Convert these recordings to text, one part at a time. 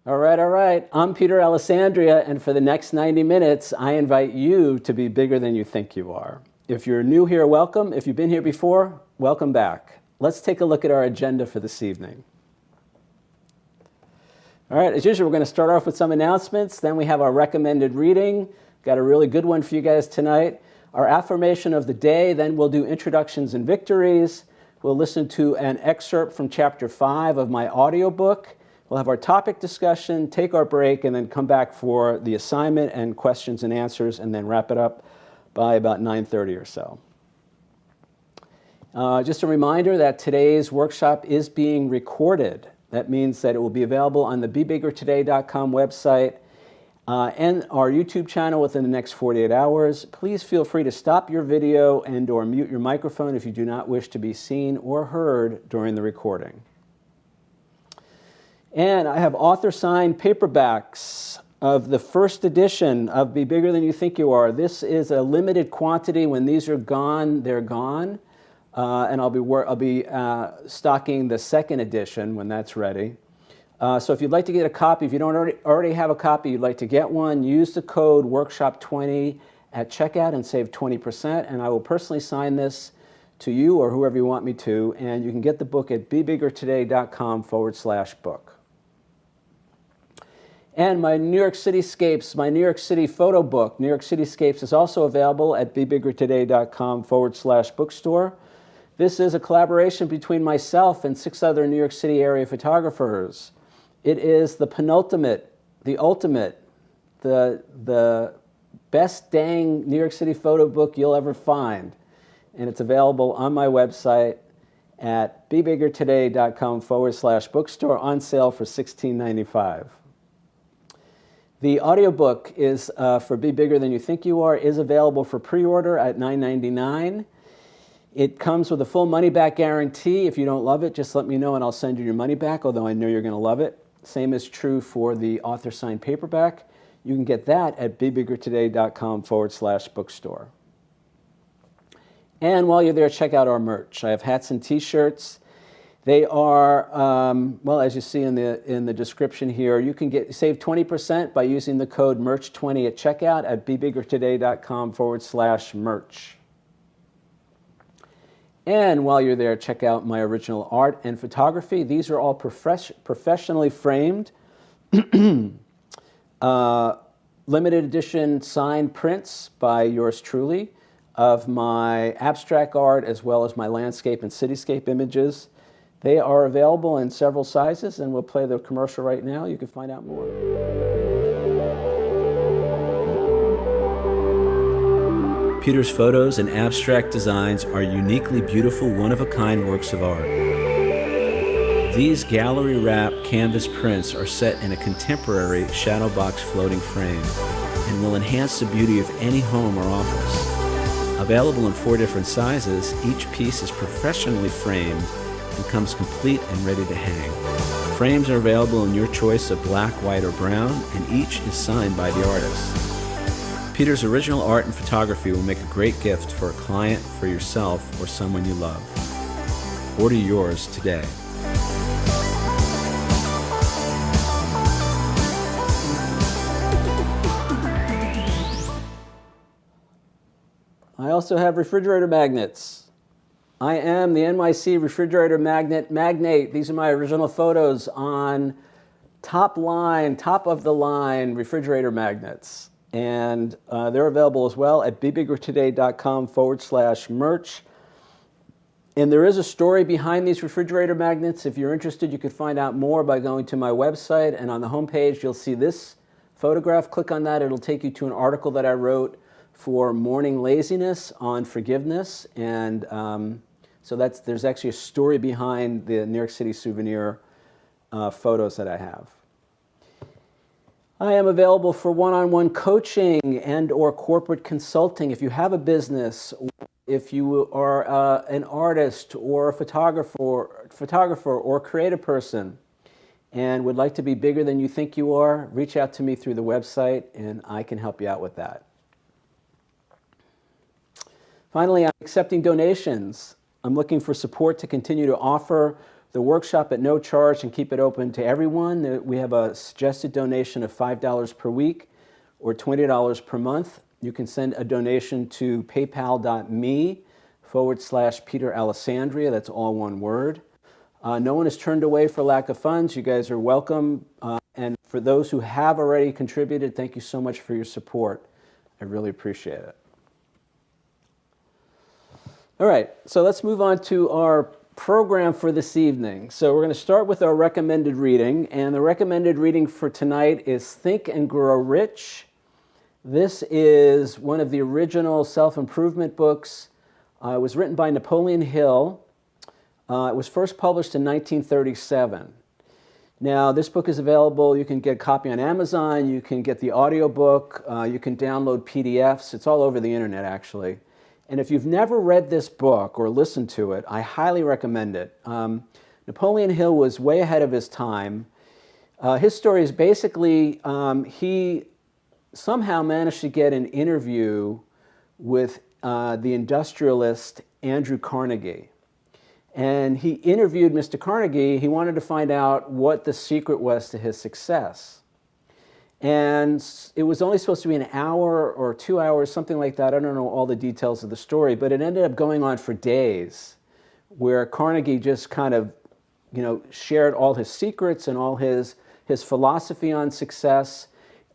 All right. I'm Peter Alessandria, and for the next 90 minutes, I invite you to be bigger than you think you are. If you're new here, welcome. If you've been here before, welcome back. Let's take a look at our agenda for this evening. All right, as usual, we're going to start off with some announcements. Then we have our recommended reading. Got a really good one for you guys tonight. Our affirmation of the day. Then we'll do introductions and victories. We'll listen to an excerpt from chapter 5 of my audiobook. We'll have our topic discussion, take our break, and then come back for the assignment and questions and answers, and then wrap it up by about 9:30 or so. Just a reminder that today's workshop is being recorded. That means that it will be available on the BeBiggerToday.com website and our YouTube channel within the next 48 hours. Please feel free to stop your video and or mute your microphone if you do not wish to be seen or heard during the recording. And I have author-signed paperbacks of the first edition of Be Bigger Than You Think You Are. This is a limited quantity. When these are gone, they're gone. And I'll be stocking the second edition when that's ready. So if you'd like to get a copy, if you don't already have a copy, you'd like to get one, use the code WORKSHOP20 at checkout and save 20%. And I will personally sign this to you or whoever you want me to. And you can get the book at bebiggertoday.com/book. And my New York Cityscapes, my New York City photo book, New York Cityscapes, is also available at bebiggertoday.com/bookstore. This is a collaboration between myself and 6 other New York City area photographers. It is the penultimate, the ultimate, the best dang New York City photo book you'll ever find. And it's available on my website at bebiggertoday.com/bookstore, on sale for $16.95. The audiobook is for Be Bigger Than You Think You Are is available for pre-order at $9.99. It comes with a full money-back guarantee. If you don't love it, just let me know and I'll send you your money back, although I know you're going to love it. Same is true for the author-signed paperback. You can get that at bebiggertoday.com/bookstore. And while you're there, check out our merch. I have hats and t-shirts. They are, well, as you see in the description here, you can save 20% by using the code MERCH20 at checkout at bebiggertoday.com/merch. And while you're there, check out my original art and photography. These are all professionally framed, limited edition signed prints by yours truly of my abstract art as well as my landscape and cityscape images. They are available in several sizes, and we'll play the commercial right now. You can find out more. Peter's photos and abstract designs are uniquely beautiful, one-of-a-kind works of art. These gallery-wrapped canvas prints are set in a contemporary shadow box floating frame and will enhance the beauty of any home or office. Available in 4 different sizes, each piece is professionally framed and comes complete and ready to hang. Frames are available in your choice of black, white, or brown, and each is signed by the artist. Peter's original art and photography will make a great gift for a client, for yourself, or someone you love. Order yours today. I also have refrigerator magnets. I am the NYC refrigerator magnate. These are my original photos on top of the line refrigerator magnets. And they're available as well at bebiggertoday.com/merch. And there is a story behind these refrigerator magnets. If you're interested, you could find out more by going to my website. And on the homepage, you'll see this photograph. Click on that. It'll take you to an article that I wrote for Morning Laziness on forgiveness. And so there's actually a story behind the New York City souvenir photos that I have. I am available for one-on-one coaching and or corporate consulting. If you have a business, if you are an artist or a photographer or creative person and would like to be bigger than you think you are, reach out to me through the website and I can help you out with that. Finally, I'm accepting donations. I'm looking for support to continue to offer the workshop at no charge and keep it open to everyone. We have a suggested donation of $5 per week or $20 per month. You can send a donation to paypal.me/Peter Alessandria. That's all one word. No one is turned away for lack of funds. You guys are welcome. And for those who have already contributed, thank you so much for your support. I really appreciate it. All right, so let's move on to our program for this evening. So we're going to start with our recommended reading, and the recommended reading for tonight is Think and Grow Rich. This is one of the original self-improvement books. It was written by Napoleon Hill. It was first published in 1937. Now, this book is available. You can get a copy on Amazon. You can get the audiobook. You can download PDFs. It's all over the internet, actually. And if you've never read this book or listened to it, I highly recommend it. Napoleon Hill was way ahead of his time. His story is basically he somehow managed to get an interview with the industrialist Andrew Carnegie. And he interviewed Mr. Carnegie. He wanted to find out what the secret was to his success. And it was only supposed to be an hour or 2 hours, something like that. I don't know all the details of the story, but it ended up going on for days, where Carnegie just kind of, shared all his secrets and all his philosophy on success.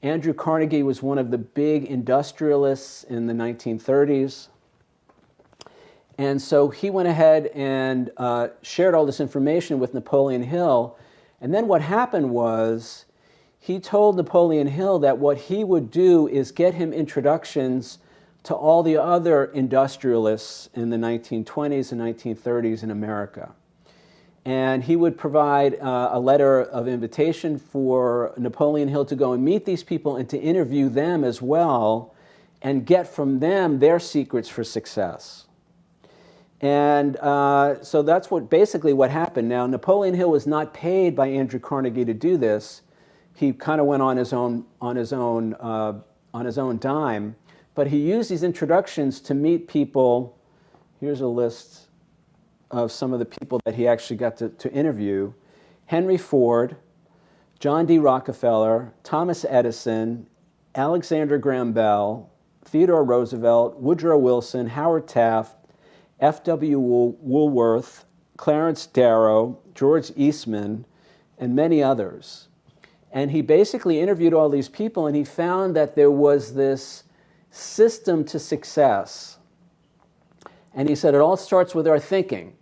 Andrew Carnegie was one of the big industrialists in the 1930s. And so he went ahead and shared all this information with Napoleon Hill. And then what happened was he told Napoleon Hill that what he would do is get him introductions to all the other industrialists in the 1920s and 1930s in America. And he would provide a letter of invitation for Napoleon Hill to go and meet these people and to interview them as well and get from them their secrets for success. And so that's basically what happened. Now, Napoleon Hill was not paid by Andrew Carnegie to do this. He kind of went on his own dime, but he used these introductions to meet people. Here's a list of some of the people that he actually got to interview: Henry Ford, John D. Rockefeller, Thomas Edison, Alexander Graham Bell, Theodore Roosevelt, Woodrow Wilson, Howard Taft, F.W. Woolworth, Clarence Darrow, George Eastman, and many others. And he basically interviewed all these people, and he found that there was this system to success. And he said it all starts with our thinking.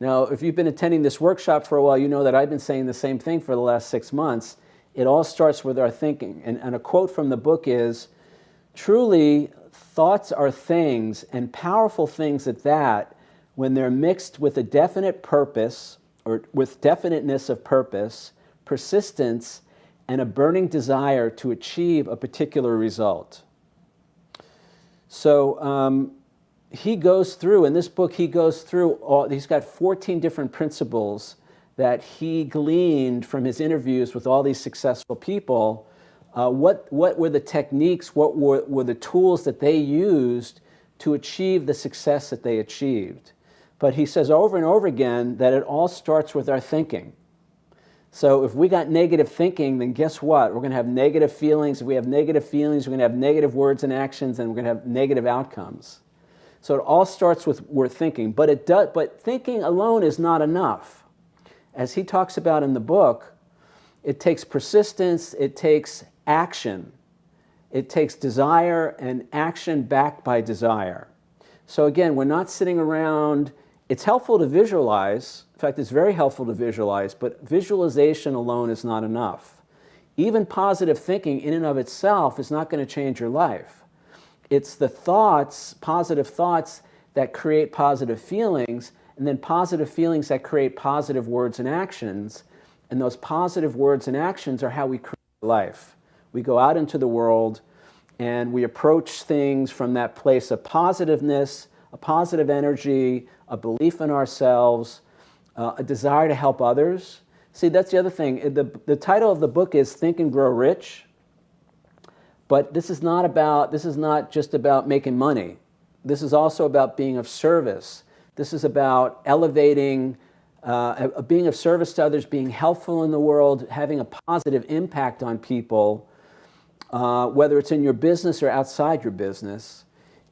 Now, if you've been attending this workshop for a while, you know that I've been saying the same thing for the last 6 months. It all starts with our thinking. And a quote from the book is, "Truly, thoughts are things, and powerful things at that, when they're mixed with a definite purpose, or with definiteness of purpose, persistence, and a burning desire to achieve a particular result." So he goes through, in this book, he's got 14 different principles that he gleaned from his interviews with all these successful people. What were the techniques, what were the tools that they used to achieve the success that they achieved? But he says over and over again that it all starts with our thinking. So if we got negative thinking, then guess what? We're going to have negative feelings. If we have negative feelings, we're going to have negative words and actions, and we're going to have negative outcomes. So it all starts with we're thinking. But thinking alone is not enough. As he talks about in the book, it takes persistence, it takes action. It takes desire and action backed by desire. So again, we're not sitting around. It's helpful to visualize. In fact, it's very helpful to visualize, but visualization alone is not enough. Even positive thinking in and of itself is not going to change your life. It's the thoughts, positive thoughts, that create positive feelings, and then positive feelings that create positive words and actions. And those positive words and actions are how we create life. We go out into the world and we approach things from that place of positiveness, a positive energy, a belief in ourselves, a desire to help others. See, that's the other thing. The title of the book is Think and Grow Rich, but this is not just about making money. This is also about being of service. This is about elevating being of service to others, being helpful in the world, having a positive impact on people, whether it's in your business or outside your business.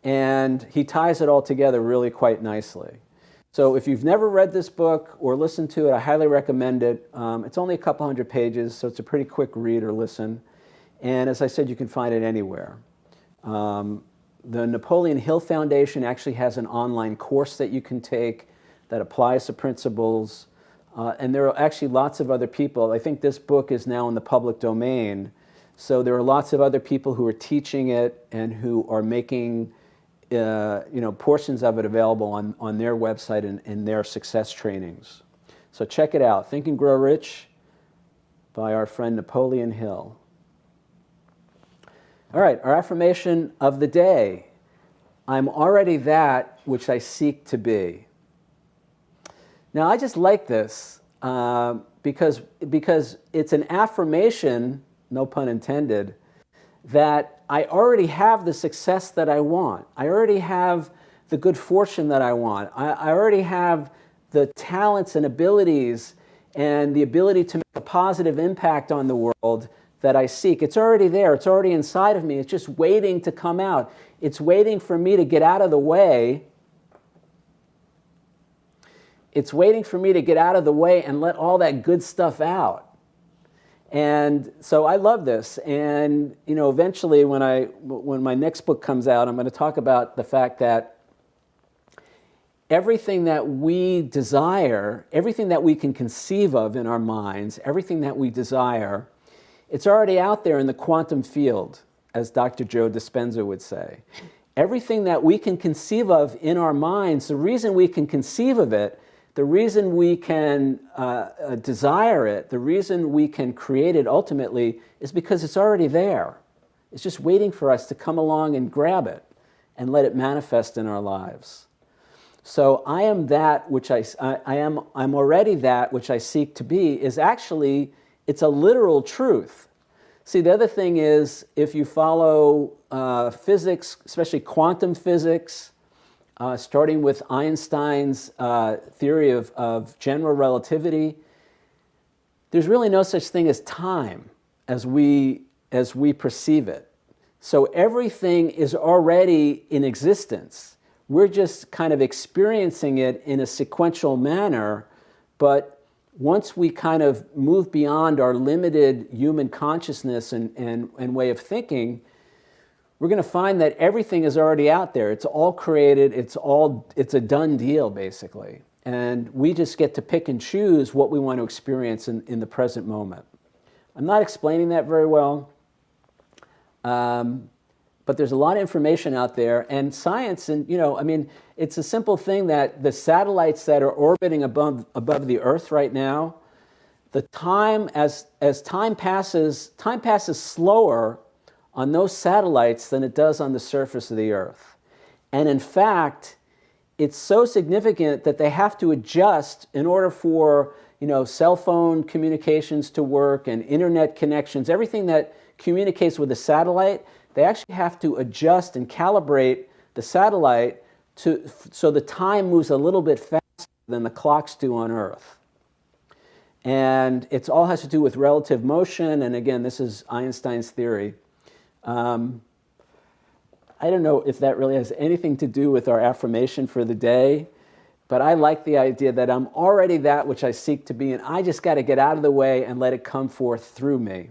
And he ties it all together really quite nicely. So if you've never read this book or listened to it, I highly recommend it. It's only a couple hundred pages, so it's a pretty quick read or listen. And as I said, you can find it anywhere. The Napoleon Hill Foundation actually has an online course that you can take that applies the principles. And there are actually lots of other people. I think this book is now in the public domain. So there are lots of other people who are teaching it and who are making portions of it available on their website and in their success trainings. So check it out, Think and Grow Rich by our friend Napoleon Hill. All right, our affirmation of the day. I'm already that which I seek to be. Now, I just like this because it's an affirmation, no pun intended, that I already have the success that I want. I already have the good fortune that I want. I already have the talents and abilities and the ability to make a positive impact on the world that I seek. It's already there. It's already inside of me. It's just waiting to come out. It's waiting for me to get out of the way. It's waiting for me to get out of the way and let all that good stuff out. And so I love this. And eventually when my next book comes out, I'm going to talk about the fact that everything that we desire, everything that we can conceive of in our minds, everything that we desire, it's already out there in the quantum field, as Dr. Joe Dispenza would say. Everything that we can conceive of in our minds, the reason we can conceive of it, the reason we can desire it, the reason we can create it ultimately is because it's already there. It's just waiting for us to come along and grab it and let it manifest in our lives. So I am that which I'm already that which I seek to be is actually, it's a literal truth. See, the other thing is, if you follow physics, especially quantum physics, starting with Einstein's theory of general relativity, there's really no such thing as time as we perceive it. So everything is already in existence. We're just kind of experiencing it in a sequential manner, but once we kind of move beyond our limited human consciousness and way of thinking, we're going to find that everything is already out there. It's all created. It's a done deal, basically. And we just get to pick and choose what we want to experience in the present moment. I'm not explaining that very well, but there's a lot of information out there. And science, and it's a simple thing that the satellites that are orbiting above the Earth right now, the time as time passes slower on those satellites than it does on the surface of the Earth. And in fact, it's so significant that they have to adjust in order for cell phone communications to work and internet connections, everything that communicates with a satellite, they actually have to adjust and calibrate the satellite so the time moves a little bit faster than the clocks do on Earth. And it all has to do with relative motion, and again, this is Einstein's theory. I don't know if that really has anything to do with our affirmation for the day, but I like the idea that I'm already that which I seek to be, and I just got to get out of the way and let it come forth through me.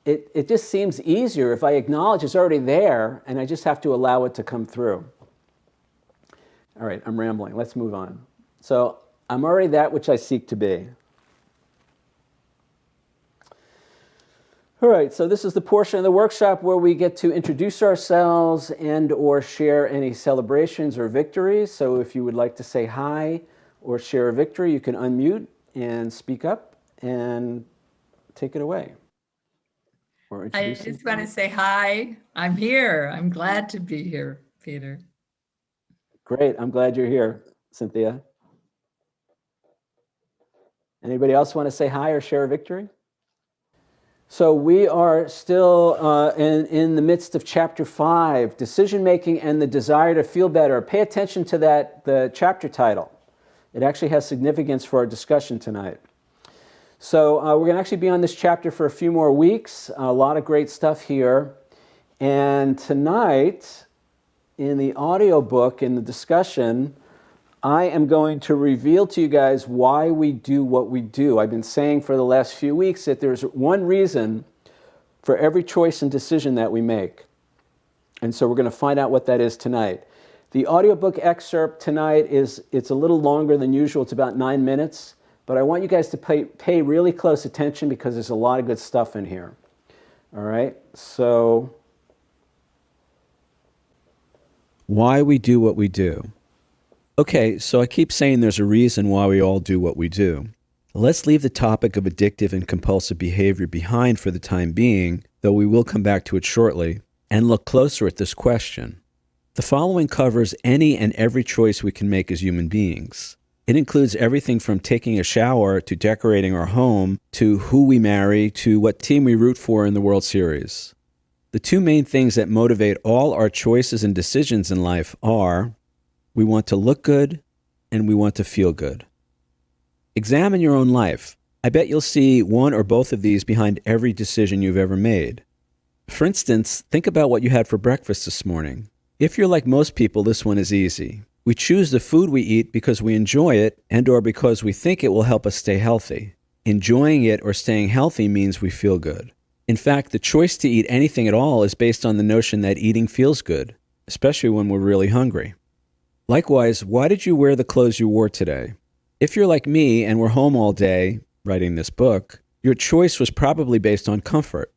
It just seems easier if I acknowledge it's already there, and I just have to allow it to come through. All right, I'm rambling. Let's move on. So I'm already that which I seek to be. All right, so this is the portion of the workshop where we get to introduce ourselves and or share any celebrations or victories. So if you would like to say hi or share a victory, you can unmute and speak up and take it away. I just want to say hi. I'm here. I'm glad to be here, Peter. Great. I'm glad you're here, Cynthia. Anybody else want to say hi or share a victory? So we are still in the midst of chapter 5, decision making and the desire to feel better. Pay attention to the chapter title. It actually has significance for our discussion tonight. So we're going to actually be on this chapter for a few more weeks. A lot of great stuff here. And tonight, in the audiobook, in the discussion, I am going to reveal to you guys why we do what we do. I've been saying for the last few weeks that there's one reason for every choice and decision that we make. And so we're going to find out what that is tonight. The audiobook excerpt tonight it's a little longer than usual. It's about 9 minutes. But I want you guys to pay really close attention because there's a lot of good stuff in here. All right? So, why we do what we do. Okay, so I keep saying there's a reason why we all do what we do. Let's leave the topic of addictive and compulsive behavior behind for the time being, though we will come back to it shortly, and look closer at this question. The following covers any and every choice we can make as human beings. It includes everything from taking a shower to decorating our home to who we marry to what team we root for in the World Series. The two main things that motivate all our choices and decisions in life are we want to look good and we want to feel good. Examine your own life. I bet you'll see one or both of these behind every decision you've ever made. For instance, think about what you had for breakfast this morning. If you're like most people, this one is easy. We choose the food we eat because we enjoy it and/or because we think it will help us stay healthy. Enjoying it or staying healthy means we feel good. In fact, the choice to eat anything at all is based on the notion that eating feels good, especially when we're really hungry. Likewise, why did you wear the clothes you wore today? If you're like me and were home all day, writing this book, your choice was probably based on comfort.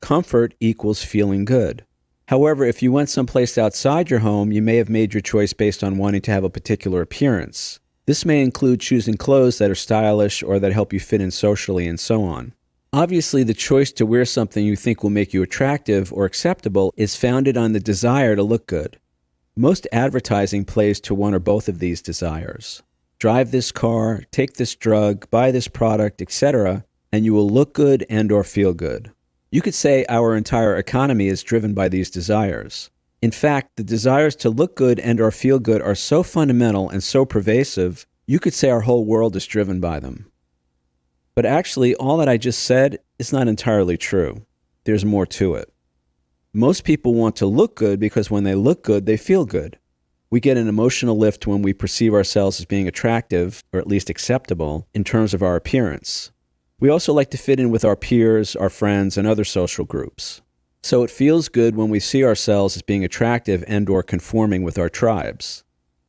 Comfort equals feeling good. However, if you went someplace outside your home, you may have made your choice based on wanting to have a particular appearance. This may include choosing clothes that are stylish or that help you fit in socially and so on. Obviously, the choice to wear something you think will make you attractive or acceptable is founded on the desire to look good. Most advertising plays to one or both of these desires. Drive this car, take this drug, buy this product, etc., and you will look good and/or feel good. You could say our entire economy is driven by these desires. In fact, the desires to look good and/or feel good are so fundamental and so pervasive, you could say our whole world is driven by them. But actually, all that I just said is not entirely true. There's more to it. Most people want to look good because when they look good, they feel good. We get an emotional lift when we perceive ourselves as being attractive, or at least acceptable, in terms of our appearance. We also like to fit in with our peers, our friends, and other social groups. So it feels good when we see ourselves as being attractive and/or conforming with our tribes.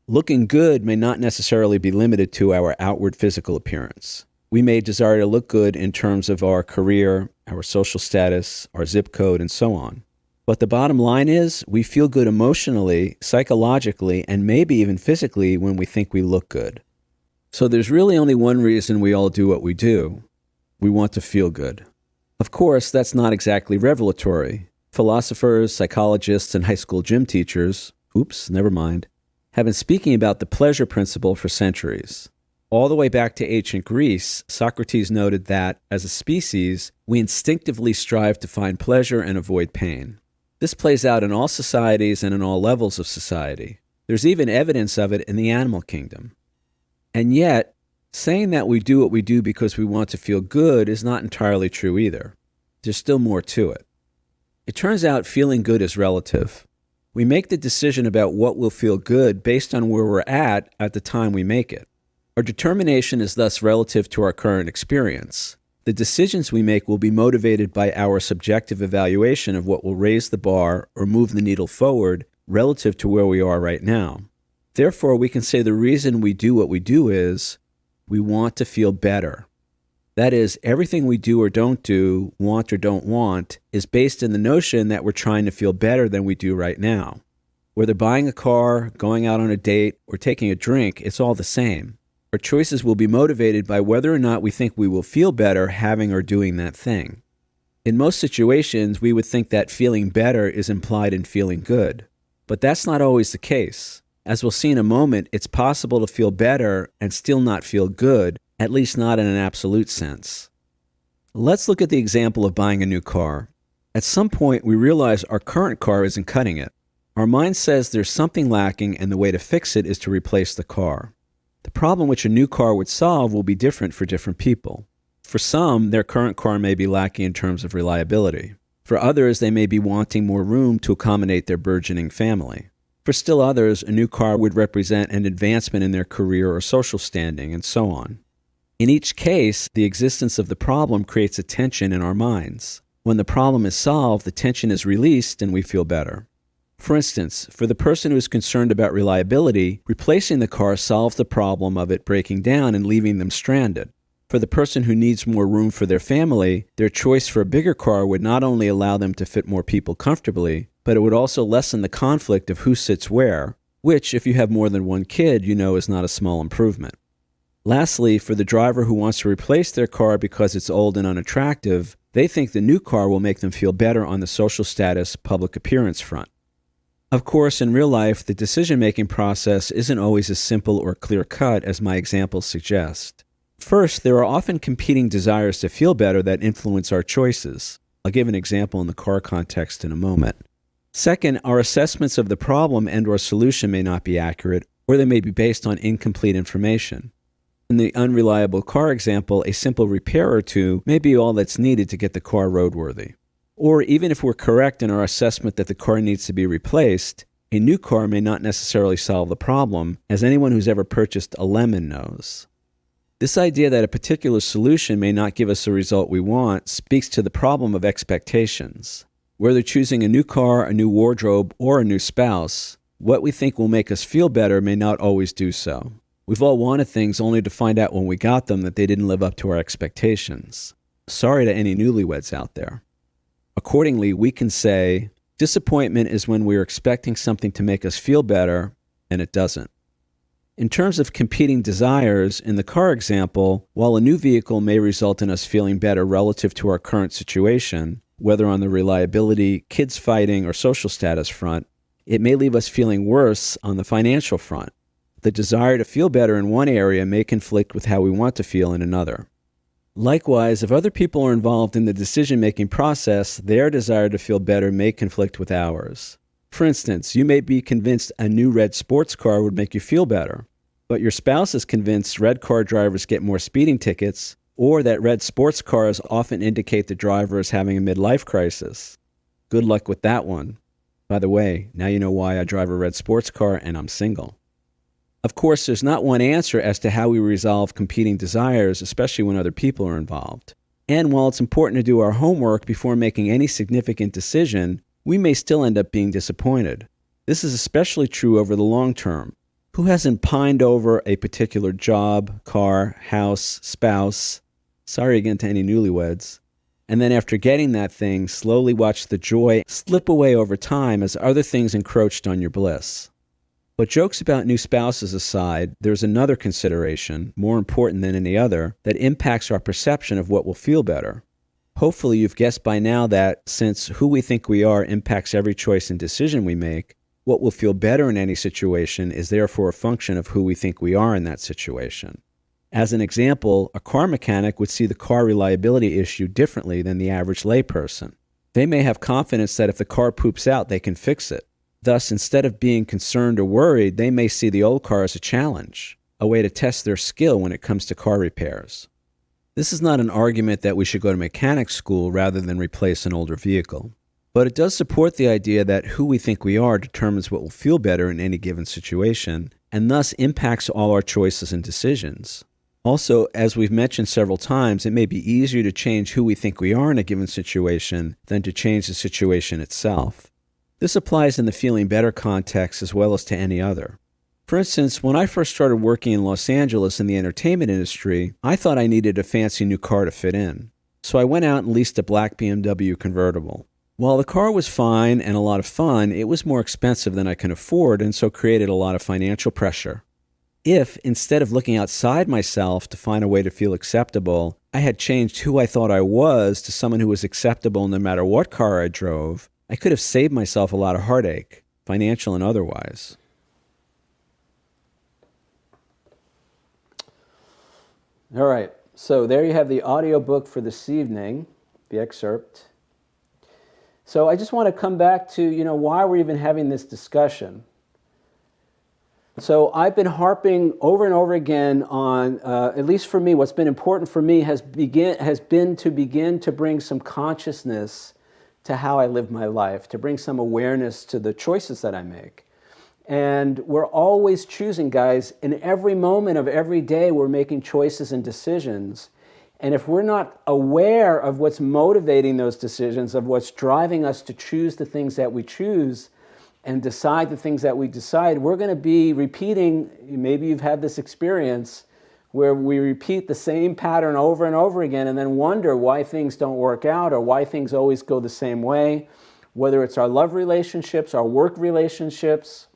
Looking good may not necessarily be limited to our outward physical appearance. We may desire to look good in terms of our career, our social status, our zip code, and so on. But the bottom line is, we feel good emotionally, psychologically, and maybe even physically when we think we look good. So there's really only one reason we all do what we do. We want to feel good. Of course, that's not exactly revelatory. Philosophers, psychologists, and high school gym teachers, have been speaking about the pleasure principle for centuries. All the way back to ancient Greece, Socrates noted that, as a species, we instinctively strive to find pleasure and avoid pain. This plays out in all societies and in all levels of society. There's even evidence of it in the animal kingdom. And yet, saying that we do what we do because we want to feel good is not entirely true either. There's still more to it. It turns out feeling good is relative. We make the decision about what will feel good based on where we're at the time we make it. Our determination is thus relative to our current experience. The decisions we make will be motivated by our subjective evaluation of what will raise the bar or move the needle forward relative to where we are right now. Therefore, we can say the reason we do what we do is we want to feel better. That is, everything we do or don't do, want or don't want, is based in the notion that we're trying to feel better than we do right now. Whether buying a car, going out on a date, or taking a drink, it's all the same. Our choices will be motivated by whether or not we think we will feel better having or doing that thing. In most situations, we would think that feeling better is implied in feeling good. But that's not always the case. As we'll see in a moment, it's possible to feel better and still not feel good, at least not in an absolute sense. Let's look at the example of buying a new car. At some point, we realize our current car isn't cutting it. Our mind says there's something lacking and the way to fix it is to replace the car. The problem which a new car would solve will be different for different people. For some, their current car may be lacking in terms of reliability. For others, they may be wanting more room to accommodate their burgeoning family. For still others, a new car would represent an advancement in their career or social standing, and so on. In each case, the existence of the problem creates a tension in our minds. When the problem is solved, the tension is released and we feel better. For instance, for the person who is concerned about reliability, replacing the car solves the problem of it breaking down and leaving them stranded. For the person who needs more room for their family, their choice for a bigger car would not only allow them to fit more people comfortably, but it would also lessen the conflict of who sits where, which, if you have more than one kid, you know is not a small improvement. Lastly, for the driver who wants to replace their car because it's old and unattractive, they think the new car will make them feel better on the social status, public appearance front. Of course, in real life, the decision-making process isn't always as simple or clear-cut as my examples suggest. First, there are often competing desires to feel better that influence our choices. I'll give an example in the car context in a moment. Second, our assessments of the problem and/or solution may not be accurate, or they may be based on incomplete information. In the unreliable car example, a simple repair or two may be all that's needed to get the car roadworthy. Or even if we're correct in our assessment that the car needs to be replaced, a new car may not necessarily solve the problem, as anyone who's ever purchased a lemon knows. This idea that a particular solution may not give us the result we want speaks to the problem of expectations. Whether choosing a new car, a new wardrobe, or a new spouse, what we think will make us feel better may not always do so. We've all wanted things only to find out when we got them that they didn't live up to our expectations. Sorry to any newlyweds out there. Accordingly, we can say, disappointment is when we're expecting something to make us feel better, and it doesn't. In terms of competing desires, in the car example, while a new vehicle may result in us feeling better relative to our current situation, whether on the reliability, kids fighting, or social status front, it may leave us feeling worse on the financial front. The desire to feel better in one area may conflict with how we want to feel in another. Likewise, if other people are involved in the decision-making process, their desire to feel better may conflict with ours. For instance, you may be convinced a new red sports car would make you feel better, but your spouse is convinced red car drivers get more speeding tickets, or that red sports cars often indicate the driver is having a midlife crisis. Good luck with that one. By the way, now you know why I drive a red sports car and I'm single. Of course, there's not one answer as to how we resolve competing desires, especially when other people are involved. And while it's important to do our homework before making any significant decision, we may still end up being disappointed. This is especially true over the long term. Who hasn't pined over a particular job, car, house, spouse? Sorry again to any newlyweds. And then after getting that thing, slowly watch the joy slip away over time as other things encroached on your bliss. But jokes about new spouses aside, there's another consideration, more important than any other, that impacts our perception of what will feel better. Hopefully you've guessed by now that, since who we think we are impacts every choice and decision we make, what will feel better in any situation is therefore a function of who we think we are in that situation. As an example, a car mechanic would see the car reliability issue differently than the average layperson. They may have confidence that if the car poops out, they can fix it. Thus, instead of being concerned or worried, they may see the old car as a challenge, a way to test their skill when it comes to car repairs. This is not an argument that we should go to mechanic school rather than replace an older vehicle, but it does support the idea that who we think we are determines what will feel better in any given situation, and thus impacts all our choices and decisions. Also, as we've mentioned several times, it may be easier to change who we think we are in a given situation than to change the situation itself. This applies in the feeling better context as well as to any other. For instance, when I first started working in Los Angeles in the entertainment industry, I thought I needed a fancy new car to fit in. So I went out and leased a black BMW convertible. While the car was fine and a lot of fun, it was more expensive than I can afford and so created a lot of financial pressure. If, instead of looking outside myself to find a way to feel acceptable, I had changed who I thought I was to someone who was acceptable no matter what car I drove, I could have saved myself a lot of heartache, financial and otherwise. All right, so there you have the audiobook for this evening, the excerpt. So I just want to come back to, why we're even having this discussion. So I've been harping over and over again on, at least for me, what's been important for me has been to begin to bring some consciousness to how I live my life, to bring some awareness to the choices that I make. And we're always choosing, guys. In every moment of every day, we're making choices and decisions. And if we're not aware of what's motivating those decisions, of what's driving us to choose the things that we choose and decide the things that we decide, we're going to be repeating, maybe you've had this experience, where we repeat the same pattern over and over again and then wonder why things don't work out or why things always go the same way, whether it's our love relationships, our work relationships,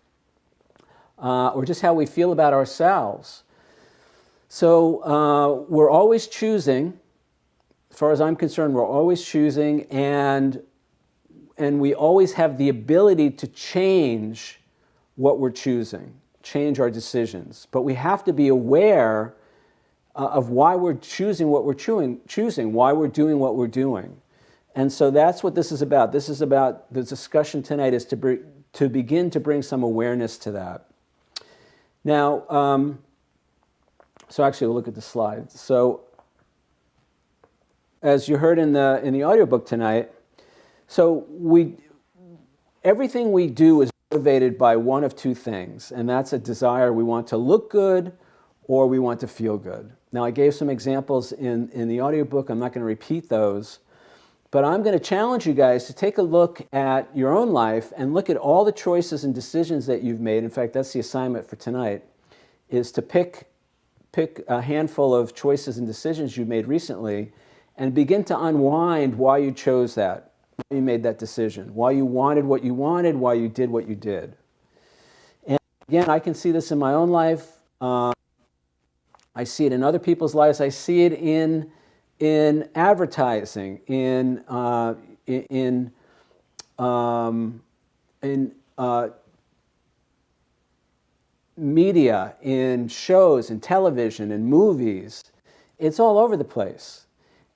or just how we feel about ourselves. So we're always choosing. As far as I'm concerned, we're always choosing, and we always have the ability to change what we're choosing, change our decisions. But we have to be aware of why we're choosing what we're choosing, why we're doing what we're doing. And so that's what this is about. This is about, the discussion tonight is to begin to bring some awareness to that. Now, so actually we'll look at the slides. So as you heard in the audiobook tonight, so everything we do is motivated by one of two things, and that's a desire. We want to look good or we want to feel good. Now, I gave some examples in the audiobook. I'm not going to repeat those, but I'm going to challenge you guys to take a look at your own life and look at all the choices and decisions that you've made. In fact, that's the assignment for tonight, is to pick a handful of choices and decisions you made recently and begin to unwind why you chose that, why you made that decision, why you wanted what you wanted, why you did what you did. And again, I can see this in my own life. I see it in other people's lives. I see it in advertising, in media, in shows, in television, in movies. It's all over the place.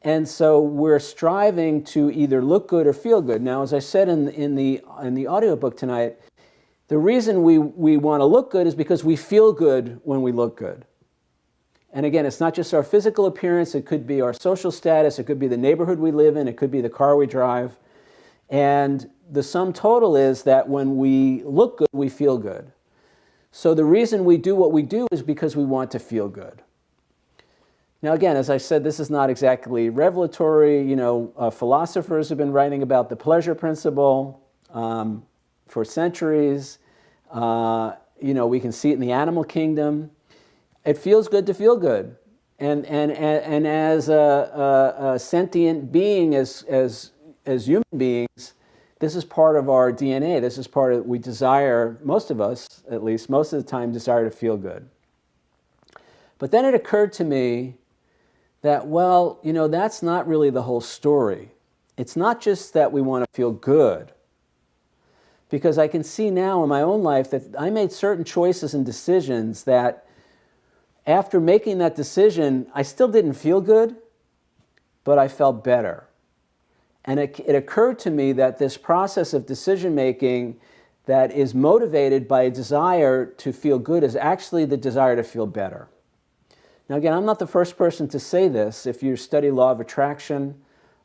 And so we're striving to either look good or feel good. Now, as I said in the audiobook tonight, the reason we want to look good is because we feel good when we look good. And again, it's not just our physical appearance, it could be our social status, it could be the neighborhood we live in, it could be the car we drive. And the sum total is that when we look good, we feel good. So the reason we do what we do is because we want to feel good. Now again, as I said, this is not exactly revelatory. Philosophers have been writing about the pleasure principle for centuries. We can see it in the animal kingdom. It feels good to feel good, and as a sentient being, as human beings, this is part of our DNA. This is part of, we desire, most of us, at least, most of the time, desire to feel good. But then it occurred to me that, that's not really the whole story. It's not just that we want to feel good, because I can see now in my own life that I made certain choices and decisions that, after making that decision, I still didn't feel good, but I felt better. And it occurred to me that this process of decision making that is motivated by a desire to feel good is actually the desire to feel better. Now again, I'm not the first person to say this. If you study law of attraction,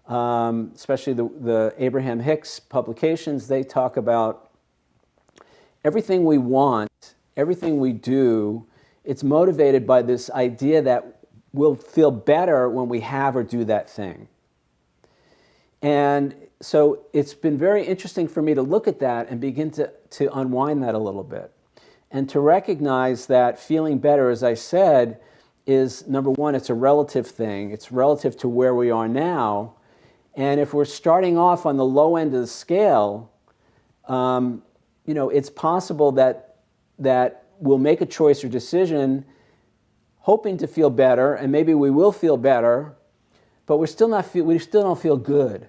especially the Abraham Hicks publications, they talk about everything we want, everything we do, it's motivated by this idea that we'll feel better when we have or do that thing. And so it's been very interesting for me to look at that and begin to unwind that a little bit. And to recognize that feeling better, as I said, is, number one, it's a relative thing. It's relative to where we are now. And if we're starting off on the low end of the scale, it's possible that we'll make a choice or decision hoping to feel better, and maybe we will feel better, but we still don't feel good.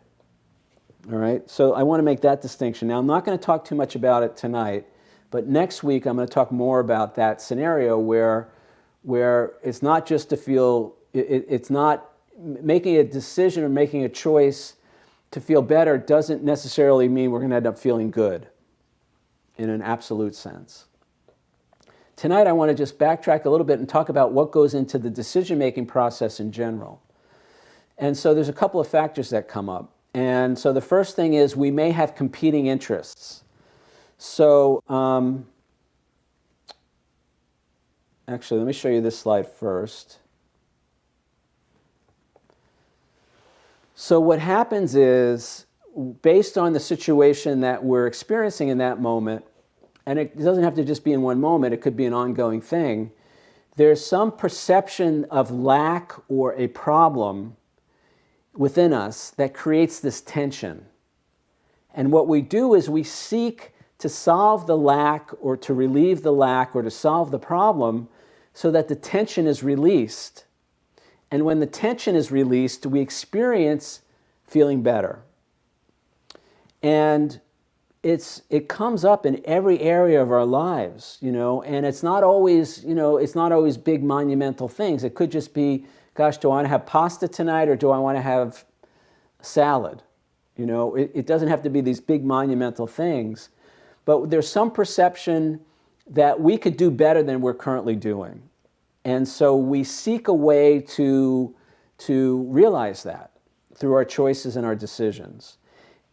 All right? So I want to make that distinction. Now, I'm not going to talk too much about it tonight, but next week I'm going to talk more about that scenario where it's not just to feel, it's not making a decision or making a choice to feel better doesn't necessarily mean we're going to end up feeling good in an absolute sense. tonight I want to just backtrack a little bit and talk about what goes into the decision-making process in general. And so there's a couple of factors that come up. And so the first thing is we may have competing interests. So actually, let me show you this slide first. So what happens is, based on the situation that we're experiencing in that moment, and it doesn't have to just be in one moment, it could be an ongoing thing, there's some perception of lack or a problem within us that creates this tension. And what we do is we seek to solve the lack or to relieve the lack or to solve the problem so that the tension is released. And when the tension is released, we experience feeling better. And it comes up in every area of our lives, and it's not always big monumental things. It could just be, gosh, do I want to have pasta tonight or do I want to have salad? It doesn't have to be these big monumental things, but there's some perception that we could do better than we're currently doing. And so we seek a way to realize that through our choices and our decisions.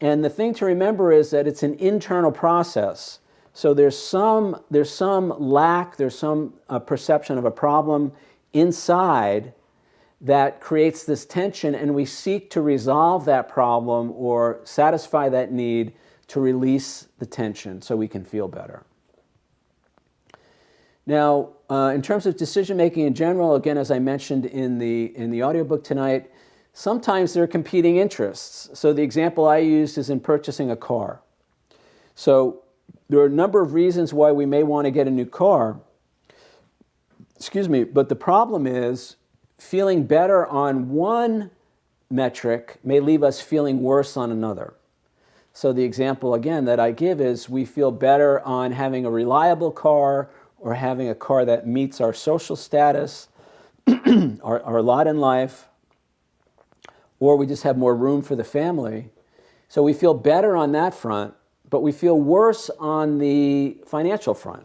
And the thing to remember is that it's an internal process. So there's some lack, there's some perception of a problem inside that creates this tension, and we seek to resolve that problem or satisfy that need to release the tension so we can feel better. Now, in terms of decision-making in general, again, as I mentioned in the audiobook tonight, sometimes there are competing interests. So the example I used is in purchasing a car. So there are a number of reasons why we may want to get a new car. But the problem is feeling better on one metric may leave us feeling worse on another. So the example, again, that I give is we feel better on having a reliable car or having a car that meets our social status, our lot in life, or we just have more room for the family. So we feel better on that front, but we feel worse on the financial front.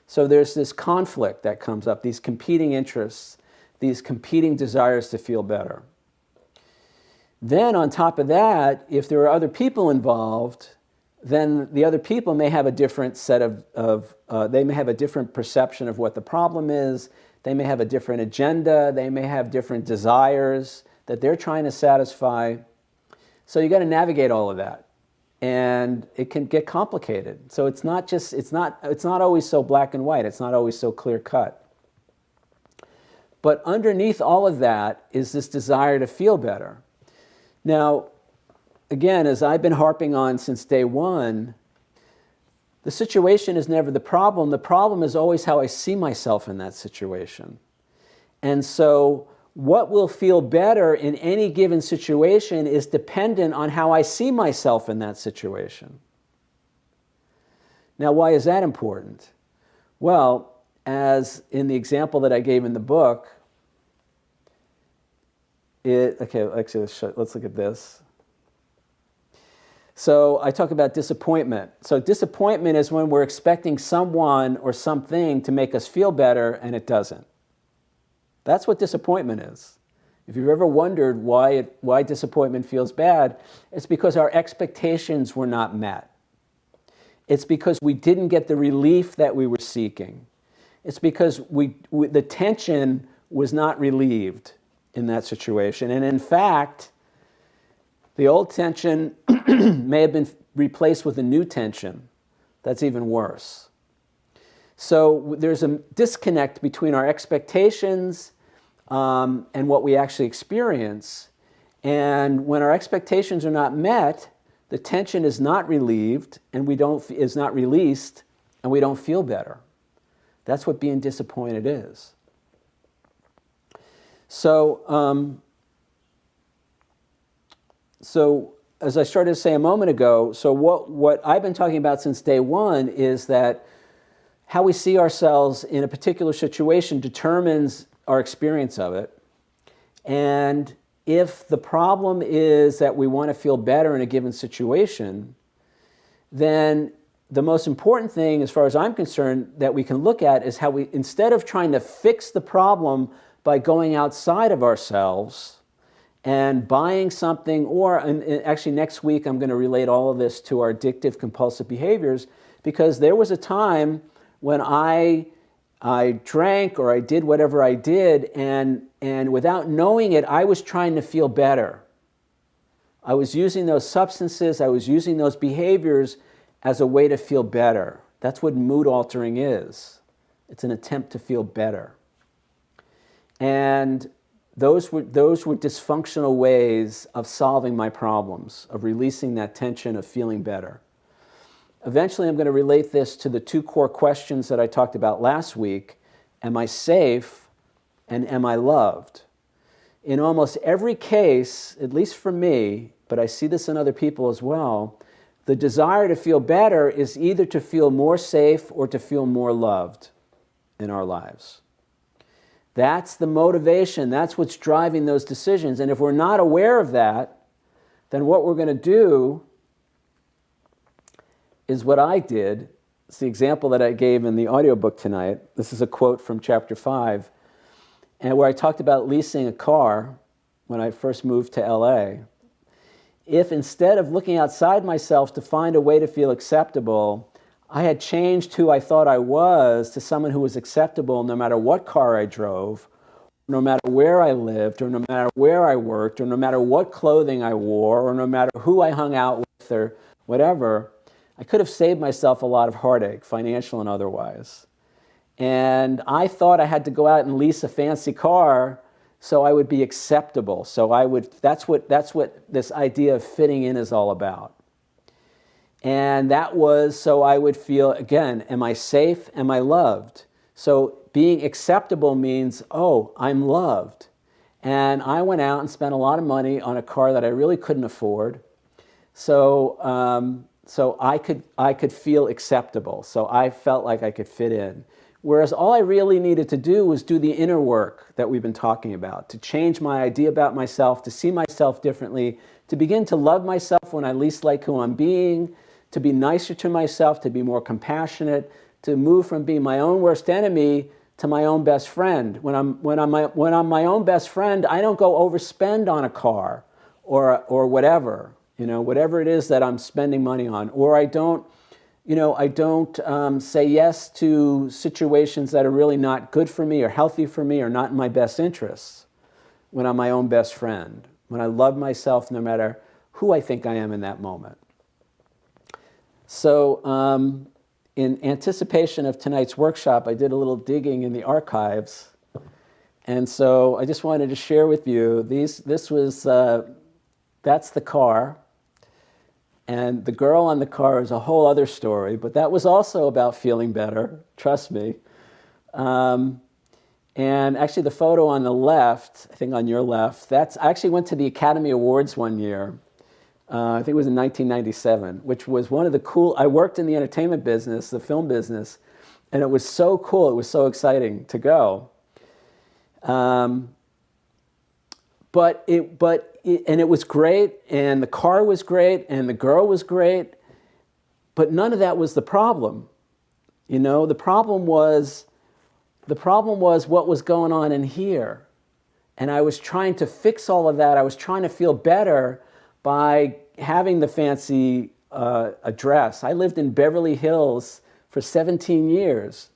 So there's this conflict that comes up, these competing interests, these competing desires to feel better. Then on top of that, if there are other people involved, then the other people may have a different set they may have a different perception of what the problem is. They may have a different agenda. They may have different desires that they're trying to satisfy. So you got to navigate all of that. And it can get complicated. So it's not always so black and white. It's not always so clear cut. But underneath all of that is this desire to feel better. Now, again, as I've been harping on since day one, the situation is never the problem. The problem is always how I see myself in that situation. And so what will feel better in any given situation is dependent on how I see myself in that situation. Now, why is that important? Well, as in the example that I gave in the book, let's look at this. So I talk about disappointment. So disappointment is when we're expecting someone or something to make us feel better and it doesn't. That's what disappointment is. If you've ever wondered why disappointment feels bad, it's because our expectations were not met. It's because we didn't get the relief that we were seeking. It's because the tension was not relieved in that situation. And in fact, the old tension may have been replaced with a new tension that's even worse. So there's a disconnect between our expectations and what we actually experience. And when our expectations are not met, the tension is not relieved and is not released, and we don't feel better. That's what being disappointed is. So as I started to say a moment ago, so what I've been talking about since day one is that how we see ourselves in a particular situation determines our experience of it. And if the problem is that we want to feel better in a given situation, then the most important thing, as far as I'm concerned, that we can look at is how we, instead of trying to fix the problem by going outside of ourselves and buying something, or and actually next week I'm going to relate all of this to our addictive compulsive behaviors, because there was a time when I drank or I did whatever I did, and without knowing it, I was trying to feel better. I was using those substances, I was using those behaviors as a way to feel better. That's what mood altering is. It's an attempt to feel better. And those were dysfunctional ways of solving my problems, of releasing that tension of feeling better. Eventually, I'm going to relate this to the two core questions that I talked about last week. Am I safe and am I loved? In almost every case, at least for me, but I see this in other people as well, the desire to feel better is either to feel more safe or to feel more loved in our lives. That's the motivation. That's what's driving those decisions. And if we're not aware of that, then what we're going to do is what I did. It's the example that I gave in the audiobook tonight. This is a quote from chapter 5, and where I talked about leasing a car when I first moved to LA. If instead of looking outside myself to find a way to feel acceptable, I had changed who I thought I was to someone who was acceptable no matter what car I drove, no matter where I lived, or no matter where I worked, or no matter what clothing I wore, or no matter who I hung out with, or whatever, I could have saved myself a lot of heartache, financial and otherwise. And I thought I had to go out and lease a fancy car so I would be acceptable. That's what this idea of fitting in is all about. And that was so I would feel, again, am I safe? Am I loved? So being acceptable means, oh, I'm loved. And I went out and spent a lot of money on a car that I really couldn't afford. So I could feel acceptable. So I felt like I could fit in. Whereas all I really needed to do was do the inner work that we've been talking about, to change my idea about myself, to see myself differently, to begin to love myself when I least like who I'm being, to be nicer to myself, to be more compassionate, to move from being my own worst enemy to my own best friend. When I'm my own best friend, I don't go overspend on a car or whatever, whatever it is that I'm spending money on, or I don't say yes to situations that are really not good for me or healthy for me or not in my best interests when I'm my own best friend, when I love myself no matter who I think I am in that moment. So in anticipation of tonight's workshop, I did a little digging in the archives. And so I just wanted to share with you, that's the car. And the girl on the car is a whole other story, but that was also about feeling better, trust me. And actually the photo on the left, I think on your left, I actually went to the Academy Awards one year. I think it was in 1997, which was one of the I worked in the entertainment business, the film business, and it was so cool, it was so exciting to go. But it was great, and the car was great, and the girl was great, but none of that was the problem. The problem was what was going on in here. And I was trying to fix all of that. I was trying to feel better by having the fancy address. I lived in Beverly Hills for 17 years,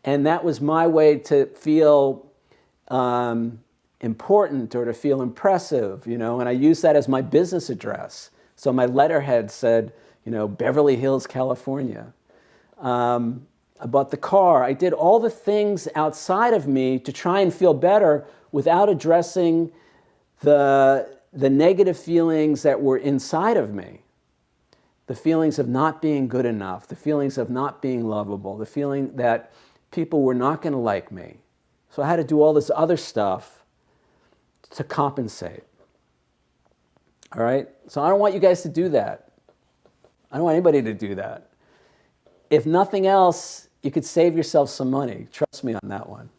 and that was my way to feel important or to feel impressive, and I used that as my business address. So my letterhead said, Beverly Hills, California. I bought the car. I did all the things outside of me to try and feel better without addressing the negative feelings that were inside of me. The feelings of not being good enough, the feelings of not being lovable, the feeling that people were not going to like me. So I had to do all this other stuff to compensate. All right? So I don't want you guys to do that. I don't want anybody to do that. If nothing else, you could save yourself some money. Trust me on that one.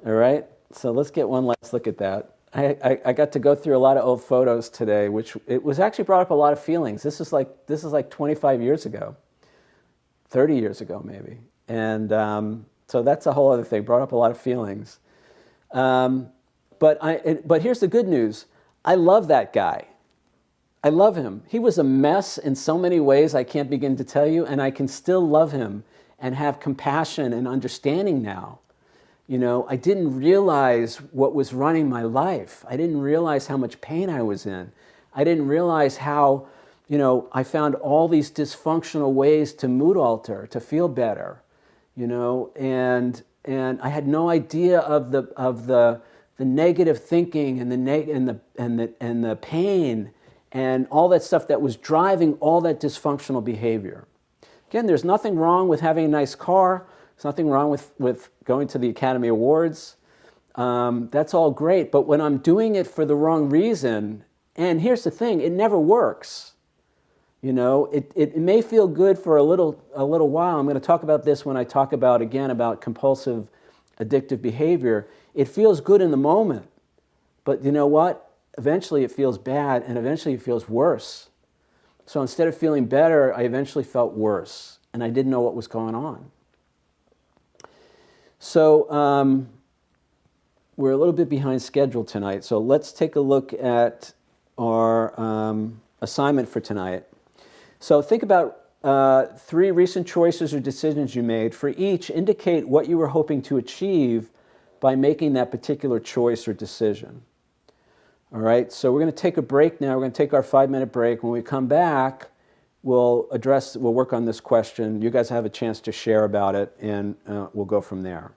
All right? So let's get one last look at that. I got to go through a lot of old photos today, which it was actually brought up a lot of feelings. This is like 25 years ago. 30 years ago, maybe. And so that's a whole other thing, brought up a lot of feelings. But here's the good news. I love that guy. I love him. He was a mess in so many ways I can't begin to tell you, and I can still love him and have compassion and understanding now. You know, I didn't realize what was running my life. I didn't realize how much pain I was in. I didn't realize how, you know, I found all these dysfunctional ways to mood alter, to feel better, you know, and I had no idea of the negative thinking and the pain and all that stuff that was driving all that dysfunctional behavior. Again, there's nothing wrong with having a nice car. There's nothing wrong with going to the Academy Awards. That's all great. But when I'm doing it for the wrong reason, and here's the thing, it never works. You know, it may feel good for a little while. I'm going to talk about this when I talk about, again, about compulsive addictive behavior. It feels good in the moment. But you know what? Eventually it feels bad, and eventually it feels worse. So instead of feeling better, I eventually felt worse, and I didn't know what was going on. So we're a little bit behind schedule tonight, so let's take a look at our assignment for tonight. So think about 3 recent choices or decisions you made. For each, indicate what you were hoping to achieve by making that particular choice or decision. All right, so we're going to take a break now. We're going to take our 5-minute break. When we come back, we'll work on this question. You guys have a chance to share about it, and we'll go from there.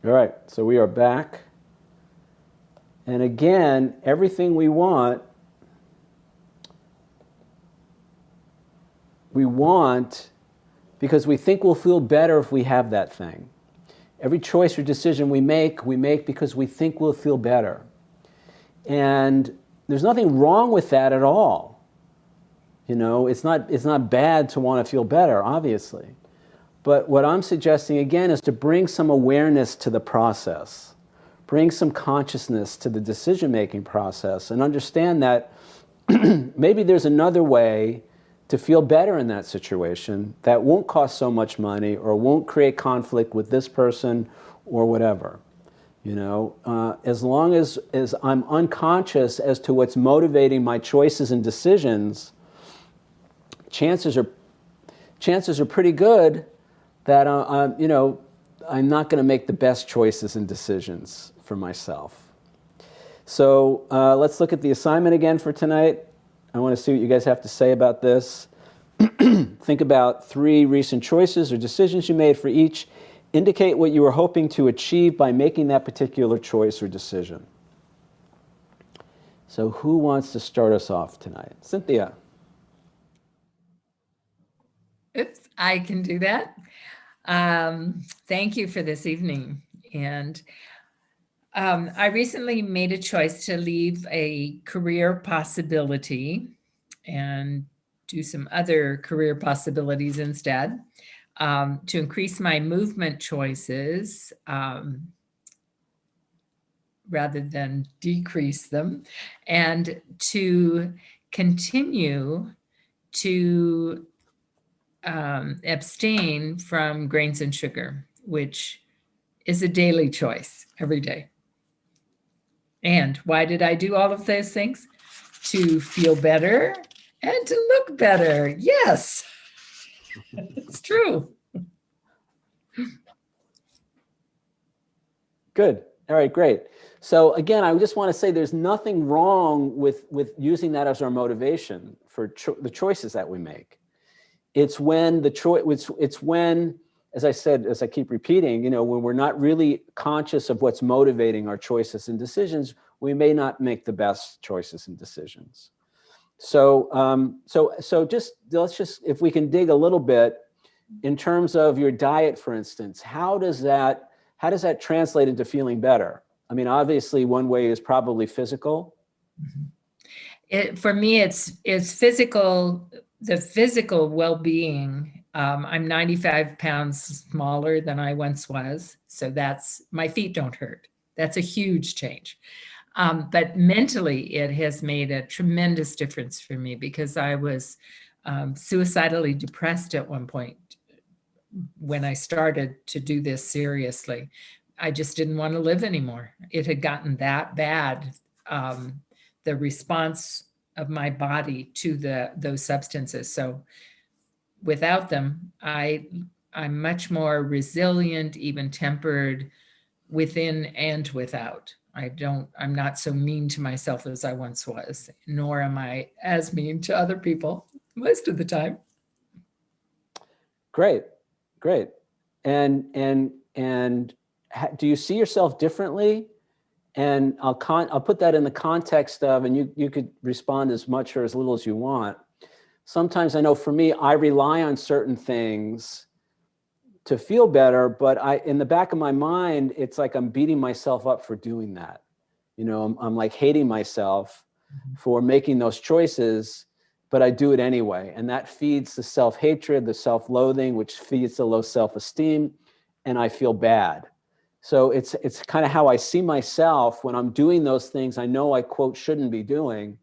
All right, so we are back. And again, everything we want because we think we'll feel better if we have that thing. Every choice or decision we make because we think we'll feel better. And there's nothing wrong with that at all. You know, it's not bad to want to feel better, obviously. But what I'm suggesting again is to bring some awareness to the process. Bring some consciousness to the decision-making process and understand that maybe there's another way to feel better in that situation that won't cost so much money or won't create conflict with this person or whatever. You know, as long as I'm unconscious as to what's motivating my choices and decisions, chances are pretty good that I'm not going to make the best choices and decisions for myself. So let's look at the assignment again for tonight. I want to see what you guys have to say about this. Think about 3 recent choices or decisions you made for each. Indicate what you were hoping to achieve by making that particular choice or decision. So who wants to start us off tonight? Cynthia. Oops, I can do that. Thank you for this evening. And I recently made a choice to leave a career possibility and do some other career possibilities instead, to increase my movement choices rather than decrease them, and to continue to abstain from grains and sugar, which is a daily choice every day. And why did I do all of those things? To feel better and to look better. Yes, it's true. Good. All right, great. So again, I just want to say there's nothing wrong with using that as our motivation for the choices that we make. It's when it's when, as I said, as I keep repeating, you know, when we're not really conscious of what's motivating our choices and decisions, we may not make the best choices and decisions. So, let's just, if we can dig a little bit in terms of your diet, for instance, how does that translate into feeling better? I mean, obviously, one way is probably physical. For me, it's physical. The physical well-being. I'm 95 pounds smaller than I once was, so my feet don't hurt. That's a huge change. But mentally, it has made a tremendous difference for me because I was suicidally depressed at one point when I started to do this seriously. I just didn't want to live anymore. It had gotten that bad. The response of my body to those substances. So without them, I'm much more resilient, even tempered within and without. I'm not so mean to myself as I once was, nor am I as mean to other people most of the time. Great. And do you see yourself differently? And I'll put that in the context of, and you could respond as much or as little as you want. Sometimes I know for me, I rely on certain things to feel better, but in the back of my mind, it's like I'm beating myself up for doing that. You know, I'm like hating myself for making those choices, but I do it anyway. And that feeds the self-hatred, the self-loathing, which feeds the low self-esteem, and I feel bad. So it's kind of how I see myself when I'm doing those things I know I, quote, shouldn't be doing.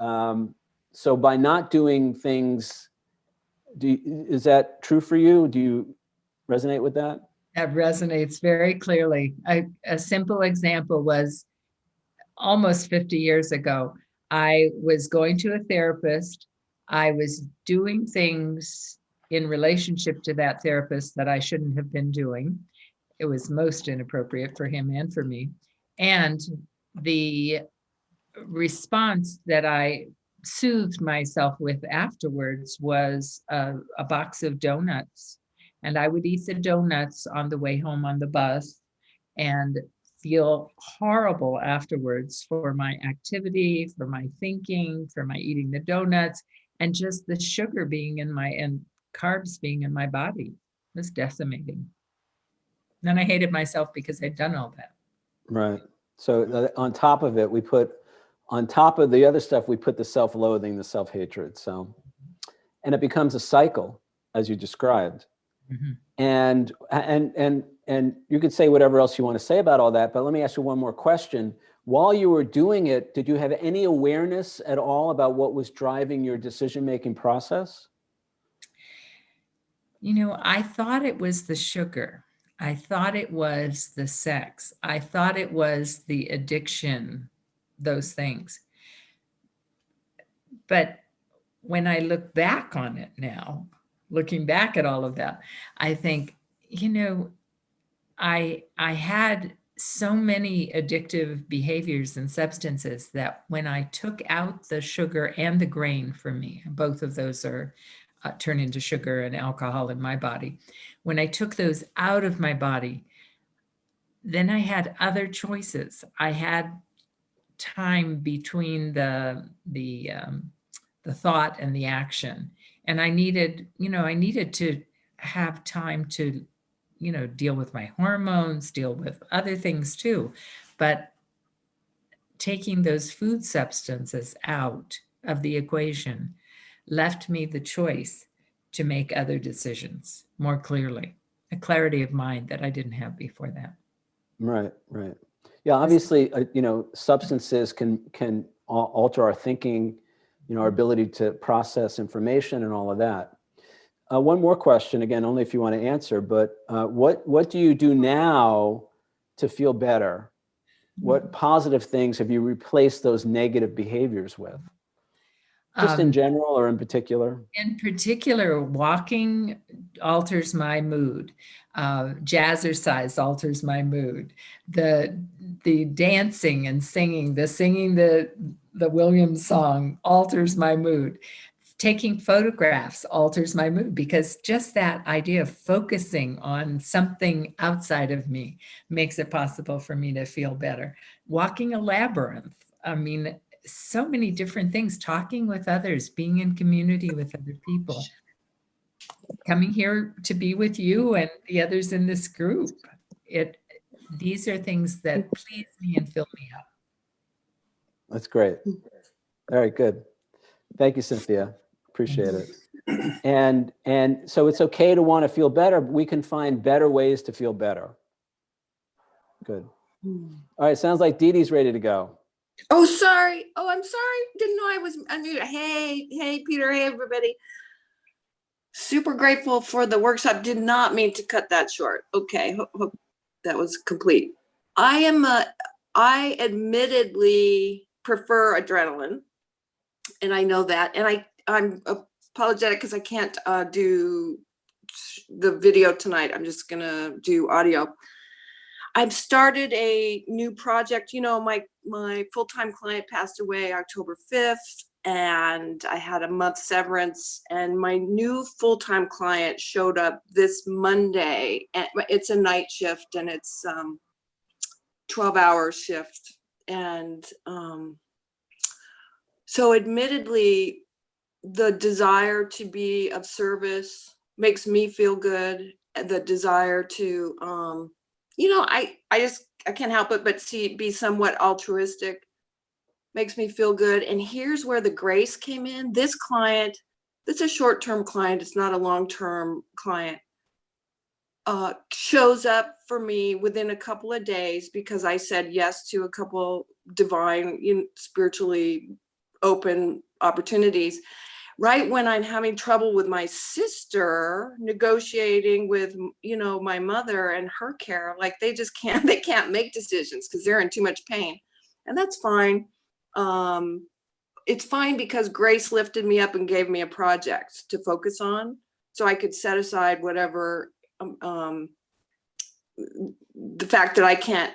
So by not doing things, is that true for you? Do you resonate with that? That resonates very clearly. A simple example was almost 50 years ago. I was going to a therapist. I was doing things in relationship to that therapist that I shouldn't have been doing. It was most inappropriate for him and for me. And the response that I soothed myself with afterwards was a box of donuts. And I would eat the donuts on the way home on the bus. and feel horrible afterwards for my activity, for my thinking, for my eating the donuts, and just the sugar being in my, and carbs being in my body. It was decimating. Then I hated myself because I'd done all that. Right. So on top of it, on top of the other stuff, we put the self-loathing, the self-hatred. So, and it becomes a cycle, as you described. Mhm. And you could say whatever else you want to say about all that, but let me ask you one more question. While you were doing it, did you have any awareness at all about what was driving your decision-making process? I thought it was the sugar. I thought it was the sex. I thought it was the addiction, those things. But when I look back on it now, looking back at all of that, I think, I had so many addictive behaviors and substances that when I took out the sugar and the grain for me, both of those are turn into sugar and alcohol in my body. When I took those out of my body, then I had other choices. I had time between the thought and the action, and I needed to have time to deal with my hormones, deal with other things too. But taking those food substances out of the equation left me the choice to make other decisions more clearly, a clarity of mind that I didn't have before that. Right, right. Yeah, obviously, substances can alter our thinking, our ability to process information and all of that. One more question, again, only if you want to answer, but what do you do now to feel better? What positive things have you replaced those negative behaviors with? Just in general or in particular? In particular, walking alters my mood. Jazzercise alters my mood. The dancing and singing, the Williams song alters my mood. Taking photographs alters my mood, because just that idea of focusing on something outside of me makes it possible for me to feel better. Walking a labyrinth, I mean, so many different things, talking with others, being in community with other people, coming here to be with you and the others in this group. These are things that please me and fill me up. That's great. All right, good. Thank you, Cynthia. Appreciate it. And so it's okay to want to feel better, but we can find better ways to feel better. Good. All right, sounds like Dee Dee's ready to go. Oh, sorry. Oh, I'm sorry. Didn't know I was unmuted. Hey, Peter. Hey, everybody. Super grateful for the workshop. Did not mean to cut that short. Okay, hope that was complete. I admittedly prefer adrenaline, and I know that. And I'm apologetic because I can't do the video tonight. I'm just gonna do audio. I've started a new project. My full-time client passed away October 5th, and I had a month severance, and my new full-time client showed up this Monday, and it's a night shift, and it's 12-hour shift. And so admittedly, the desire to be of service makes me feel good. The desire to I can't help it but be somewhat altruistic makes me feel good. And here's where the grace came in. This client, it's a short-term client, it's not a long-term client, shows up for me within a couple of days because I said yes to a couple divine, spiritually open opportunities. Right when I'm having trouble with my sister, negotiating with, my mother and her care, like they can't make decisions because they're in too much pain. And that's fine. It's fine because Grace lifted me up and gave me a project to focus on, so I could set aside whatever, the fact that I can't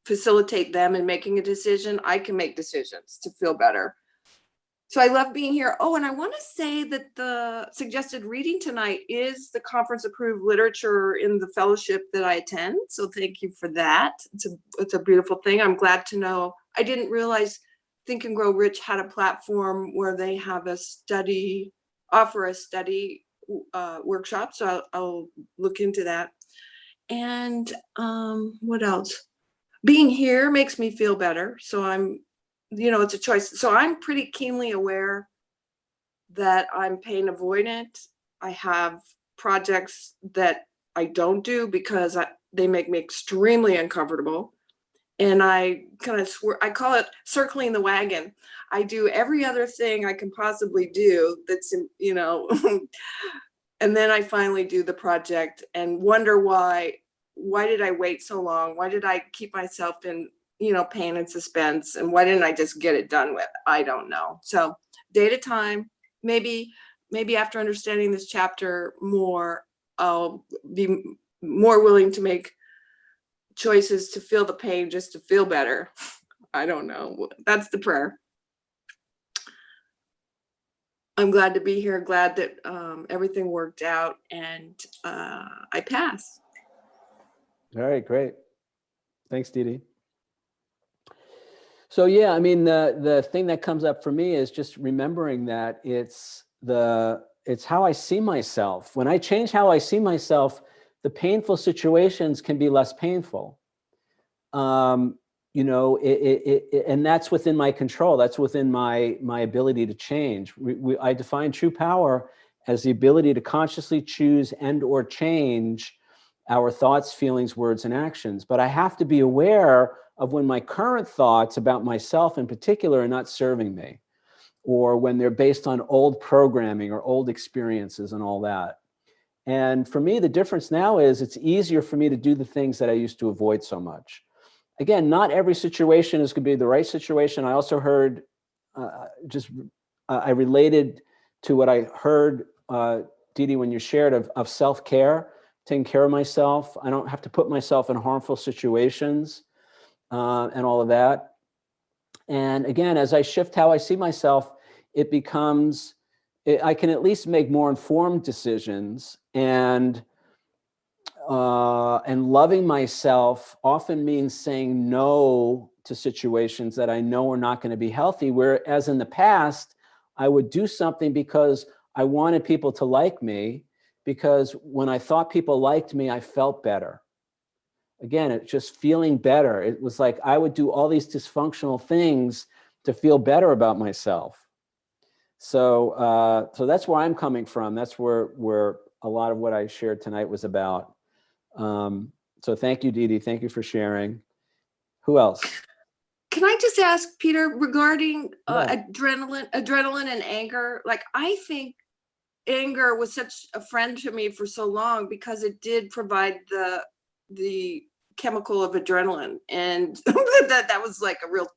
facilitate them in making a decision. I can make decisions to feel better. So I love being here. Oh, and I want to say that the suggested reading tonight is the conference approved literature in the fellowship that I attend. So thank you for that. It's a beautiful thing. I'm glad to know. I didn't realize Think and Grow Rich had a platform where they have offer a study workshop. So I'll look into that. And what else? Being here makes me feel better. So it's a choice. So I'm pretty keenly aware that I'm pain avoidant. I have projects that I don't do because they make me extremely uncomfortable. And I kind of I call it circling the wagon. I do every other thing I can possibly do that's, and then I finally do the project and wonder why did I wait so long? Why did I keep myself in, pain and suspense? And why didn't I just get it done with? I don't know. So day at a time, maybe after understanding this chapter more, I'll be more willing to make choices to feel the pain just to feel better. I don't know. That's the prayer. I'm glad to be here. Glad that everything worked out, and I pass. All right, great. Thanks, Dee Dee. So yeah, I mean, the thing that comes up for me is just remembering that it's how I see myself. When I change how I see myself, the painful situations can be less painful. And that's within my control. That's within my ability to change. I define true power as the ability to consciously choose and or change our thoughts, feelings, words, and actions. But I have to be aware of when my current thoughts about myself in particular are not serving me, or when they're based on old programming or old experiences and all that. And for me, the difference now is it's easier for me to do the things that I used to avoid so much. Again, not every situation is going to be the right situation. I also heard, I related to what I heard, Dee Dee, when you shared of self-care, taking care of myself. I don't have to put myself in harmful situations and all of that. And again, as I shift how I see myself, it becomes, I can at least make more informed decisions. And loving myself often means saying no to situations that I know are not going to be healthy. Whereas in the past, I would do something because I wanted people to like me, because when I thought people liked me, I felt better. Again, it's just feeling better. It was like I would do all these dysfunctional things to feel better about myself. So that's where I'm coming from. That's where a lot of what I shared tonight was about. So thank you, Dee Dee. Thank you for sharing. Who else? Can I just ask, Peter, regarding Yeah. adrenaline and anger? Like, I think anger was such a friend to me for so long because it did provide the chemical of adrenaline, and that was like a real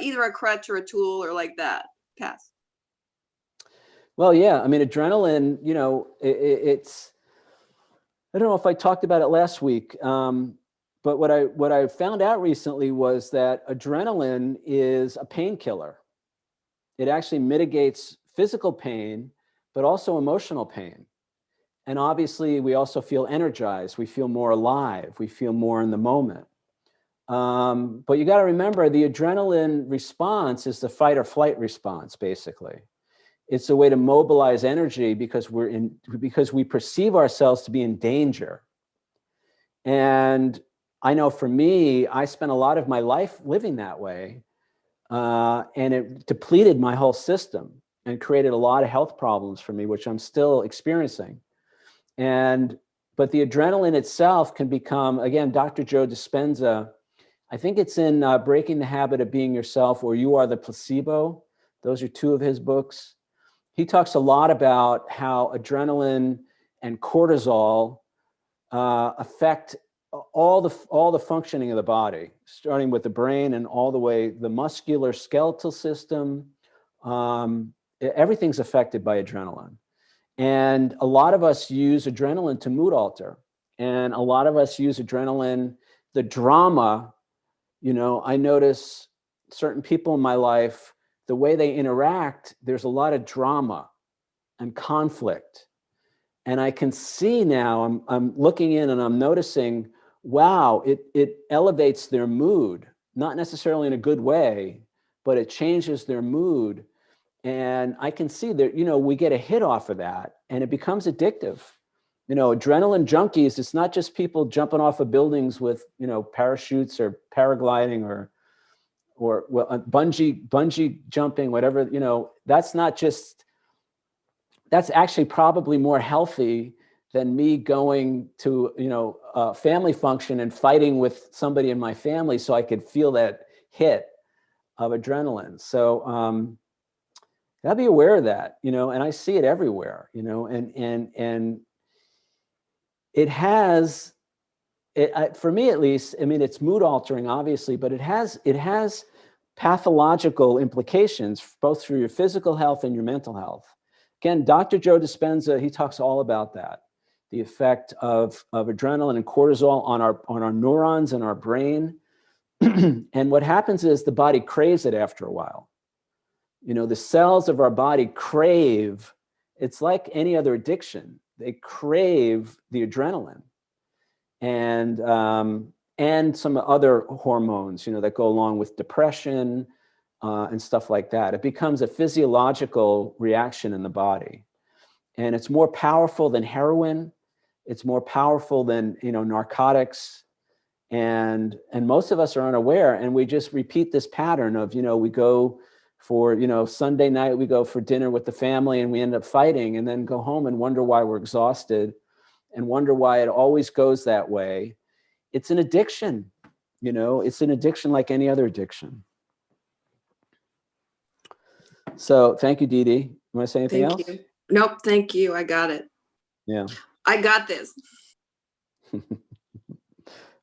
either a crutch or a tool or like that. Pass. Well, yeah. I mean, adrenaline. It's. I don't know if I talked about it last week, but what I found out recently was that adrenaline is a painkiller. It actually mitigates physical pain, but also emotional pain. And obviously, we also feel energized. We feel more alive. We feel more in the moment. But you got to remember, the adrenaline response is the fight or flight response, basically. It's a way to mobilize energy because we perceive ourselves to be in danger. And I know for me, I spent a lot of my life living that way, and it depleted my whole system and created a lot of health problems for me, which I'm still experiencing. But the adrenaline itself can become, again, Dr. Joe Dispenza, I think it's in Breaking the Habit of Being Yourself, or You Are the Placebo. Those are two of his books. He talks a lot about how adrenaline and cortisol affect all the functioning of the body, starting with the brain and all the way, the muscular skeletal system. Everything's affected by adrenaline. And a lot of us use adrenaline to mood alter. And a lot of us use adrenaline, the drama. I notice certain people in my life, the way they interact, there's a lot of drama and conflict. And I can see now, I'm looking in and I'm noticing, wow, it elevates their mood, not necessarily in a good way, but it changes their mood. And I can see that, we get a hit off of that and it becomes addictive. Adrenaline junkies, it's not just people jumping off of buildings with, parachutes or paragliding or bungee jumping, whatever, that's actually probably more healthy than me going to, a family function and fighting with somebody in my family so I could feel that hit of adrenaline. So gotta be aware of that, and I see it everywhere, and it has, for me at least, I mean, it's mood altering, obviously, but it has pathological implications, both for your physical health and your mental health. Again, Dr. Joe Dispenza, he talks all about that, the effect of adrenaline and cortisol on our neurons and our brain. And what happens is the body craves it after a while. The cells of our body crave, it's like any other addiction. They crave the adrenaline and some other hormones, that go along with depression and stuff like that. It becomes a physiological reaction in the body. And it's more powerful than heroin. It's more powerful than, narcotics. And most of us are unaware, and we just repeat this pattern of, we go for, Sunday night, we go for dinner with the family and we end up fighting and then go home and wonder why we're exhausted and wonder why it always goes that way. It's an addiction, it's an addiction like any other addiction. So thank you, Dee Dee. You want to say anything else? Thank you. Nope, thank you. I got it. Yeah. I got this.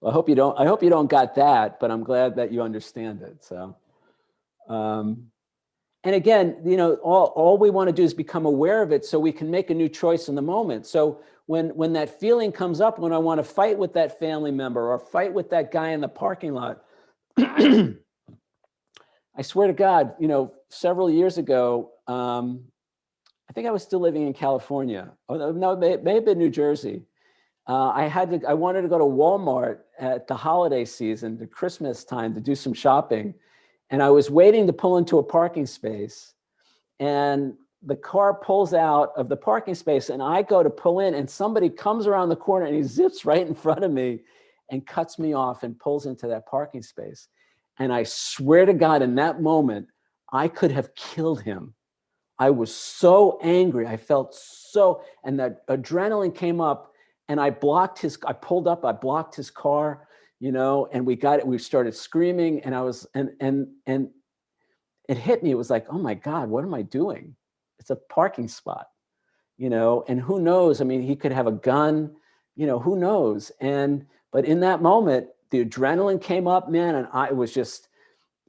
Well, I hope you don't got that, but I'm glad that you understand it. So, and again, all we want to do is become aware of it so we can make a new choice in the moment. So when that feeling comes up, when I want to fight with that family member or fight with that guy in the parking lot, I swear to God, several years ago, I think I was still living in California. Oh, no, it may have been New Jersey. I wanted to go to Walmart at the holiday season, the Christmas time, to do some shopping. And I was waiting to pull into a parking space, and the car pulls out of the parking space and I go to pull in and somebody comes around the corner and he zips right in front of me and cuts me off and pulls into that parking space. And I swear to God, in that moment, I could have killed him. I was so angry. I felt so, and that adrenaline came up and I blocked I blocked his car, and we started screaming and I was, and it hit me. It was like, oh my God, what am I doing? It's a parking spot, and who knows? I mean, he could have a gun, who knows? But in that moment, the adrenaline came up, man. And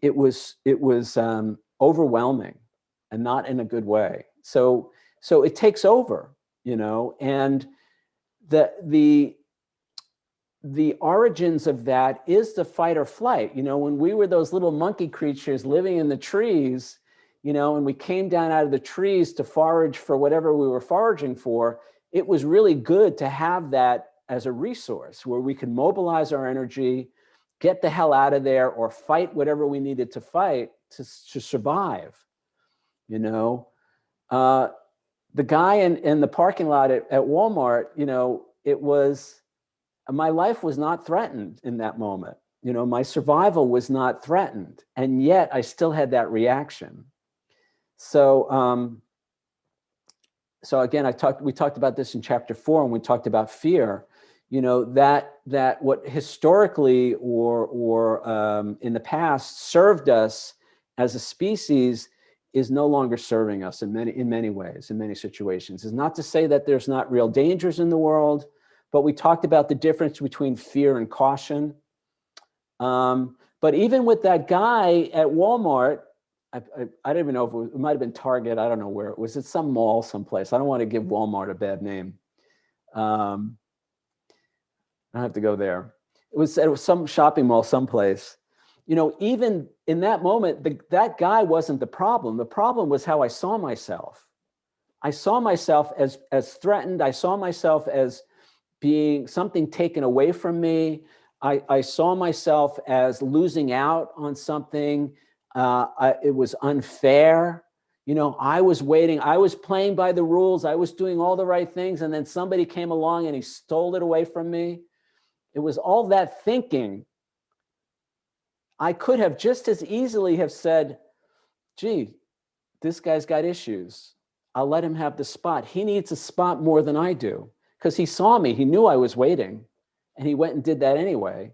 it was overwhelming and not in a good way. So it takes over, and the origins of that is the fight or flight. When we were those little monkey creatures living in the trees, and we came down out of the trees to forage for whatever we were foraging for, it was really good to have that as a resource where we could mobilize our energy, get the hell out of there, or fight whatever we needed to fight to survive. The guy in the parking lot at Walmart, my life was not threatened in that moment. My survival was not threatened. And yet I still had that reaction. So again, we talked about this in chapter 4, and we talked about fear, that what historically or in the past served us as a species is no longer serving us in many ways, in many situations. It's not to say that there's not real dangers in the world, but we talked about the difference between fear and caution. But even with that guy at Walmart, I don't even know if it might have been Target. I don't know where it was. It's some mall someplace. I don't want to give Walmart a bad name. I don't have to go there. It was some shopping mall someplace. even in that moment, that guy wasn't the problem. The problem was how I saw myself. I saw myself as threatened. I saw myself as being something taken away from me. I saw myself as losing out on something. It was unfair. I was waiting. I was playing by the rules. I was doing all the right things. And then somebody came along and he stole it away from me. It was all that thinking. I could have just as easily have said, gee, this guy's got issues. I'll let him have the spot. He needs a spot more than I do, because he saw me. He knew I was waiting, and he went and did that anyway.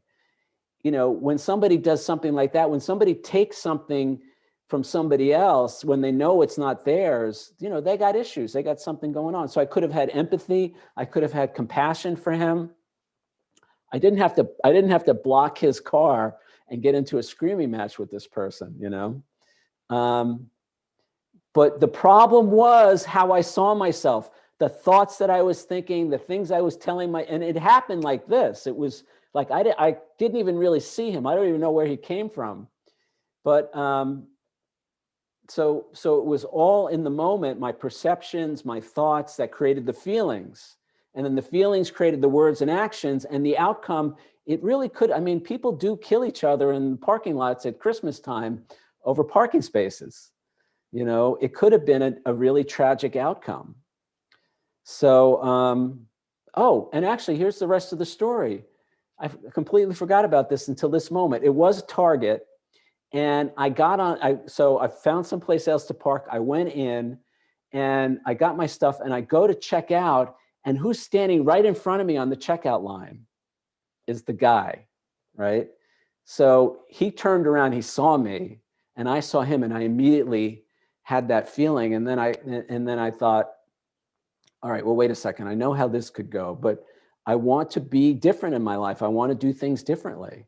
When somebody does something like that, when somebody takes something from somebody else, when they know it's not theirs, they got issues. They got something going on. So I could have had empathy. I could have had compassion for him. I didn't have to block his car and get into a screaming match with this person, But the problem was how I saw myself, the thoughts that I was thinking, the things I was telling and it happened like this. It was like, I didn't even really see him. I don't even know where he came from. But so it was all in the moment, my perceptions, my thoughts that created the feelings. And then the feelings created the words and actions, and the outcome, it really could, people do kill each other in parking lots at Christmas time over parking spaces. It could have been a really tragic outcome. So, and actually, here's the rest of the story. I completely forgot about this until this moment. It was Target, and I got on, so I found someplace else to park. I went in, and I got my stuff, and I go to check out, and who's standing right in front of me on the checkout line is the guy, right? So he turned around, he saw me, and I saw him, and I immediately had that feeling. And then I thought, all right, well, wait a second. I know how this could go, but I want to be different in my life. I want to do things differently.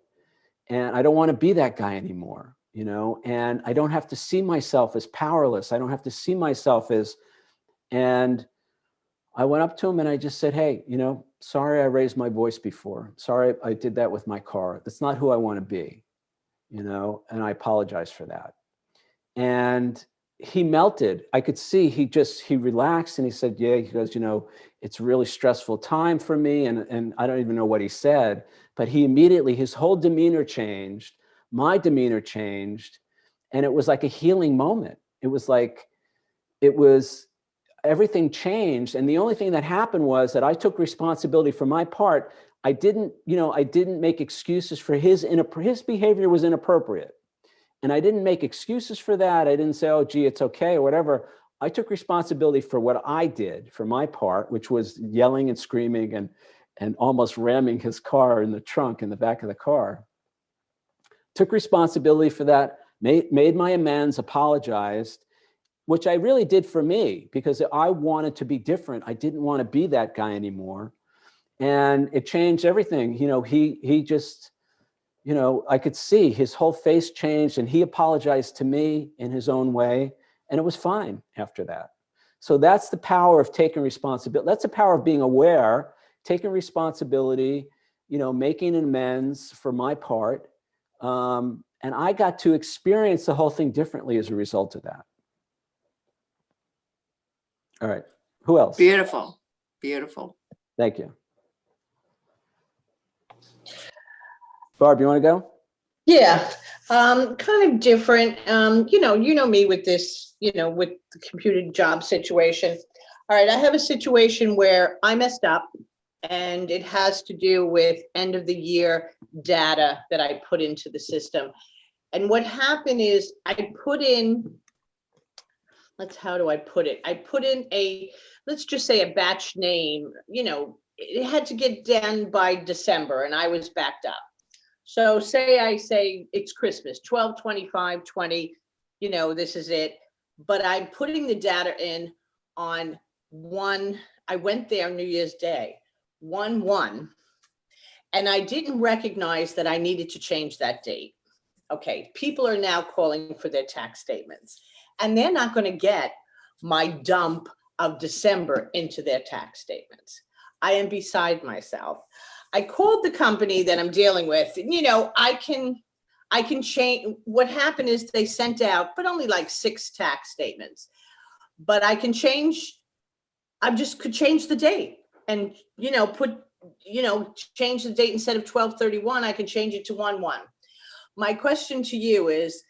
And I don't want to be that guy anymore, and I don't have to see myself as powerless. I don't have to see myself as, and I went up to him and I just said, hey, sorry I raised my voice before. Sorry I did that with my car. That's not who I want to be, and I apologize for that. And he melted. I could see he relaxed, and he said, yeah, he goes, it's a really stressful time for me. And I don't even know what he said, but he immediately, his whole demeanor changed. My demeanor changed. And it was like a healing moment. Everything changed. And the only thing that happened was that I took responsibility for my part. I didn't make excuses for his behavior was inappropriate. And I didn't make excuses for that. I didn't say, oh, gee, it's okay or whatever. I took responsibility for what I did for my part, which was yelling and screaming and almost ramming his car in the trunk in the back of the car. Took responsibility for that, made my amends, apologized, which I really did for me because I wanted to be different. I didn't want to be that guy anymore. And it changed everything. He just, I could see his whole face changed, and he apologized to me in his own way. And it was fine after that. So that's the power of taking responsibility. That's the power of being aware, taking responsibility, making amends for my part. And I got to experience the whole thing differently as a result of that. All right. Who else? Beautiful. Beautiful. Thank you. Barb, you want to go? Yeah, kind of different. You know me with this, with the computer job situation. All right, I have a situation where I messed up, and it has to do with end of the year data that I put into the system. And what happened is I put in, how do I put it? I put in let's just say a batch name, it had to get done by December, and I was backed up. So I say it's Christmas, 12/25/20, this is it. But I'm putting the data in on I went there New Year's Day, 1/1, and I didn't recognize that I needed to change that date. Okay, people are now calling for their tax statements, and they're not going to get my dump of December into their tax statements. I am beside myself. I called the company that I'm dealing with, and I I can change. What happened is they sent out, but only like 6 tax statements. But I can change. I just could change the date and, change the date instead of 12/31. I can change it to 1/1. My question to you is,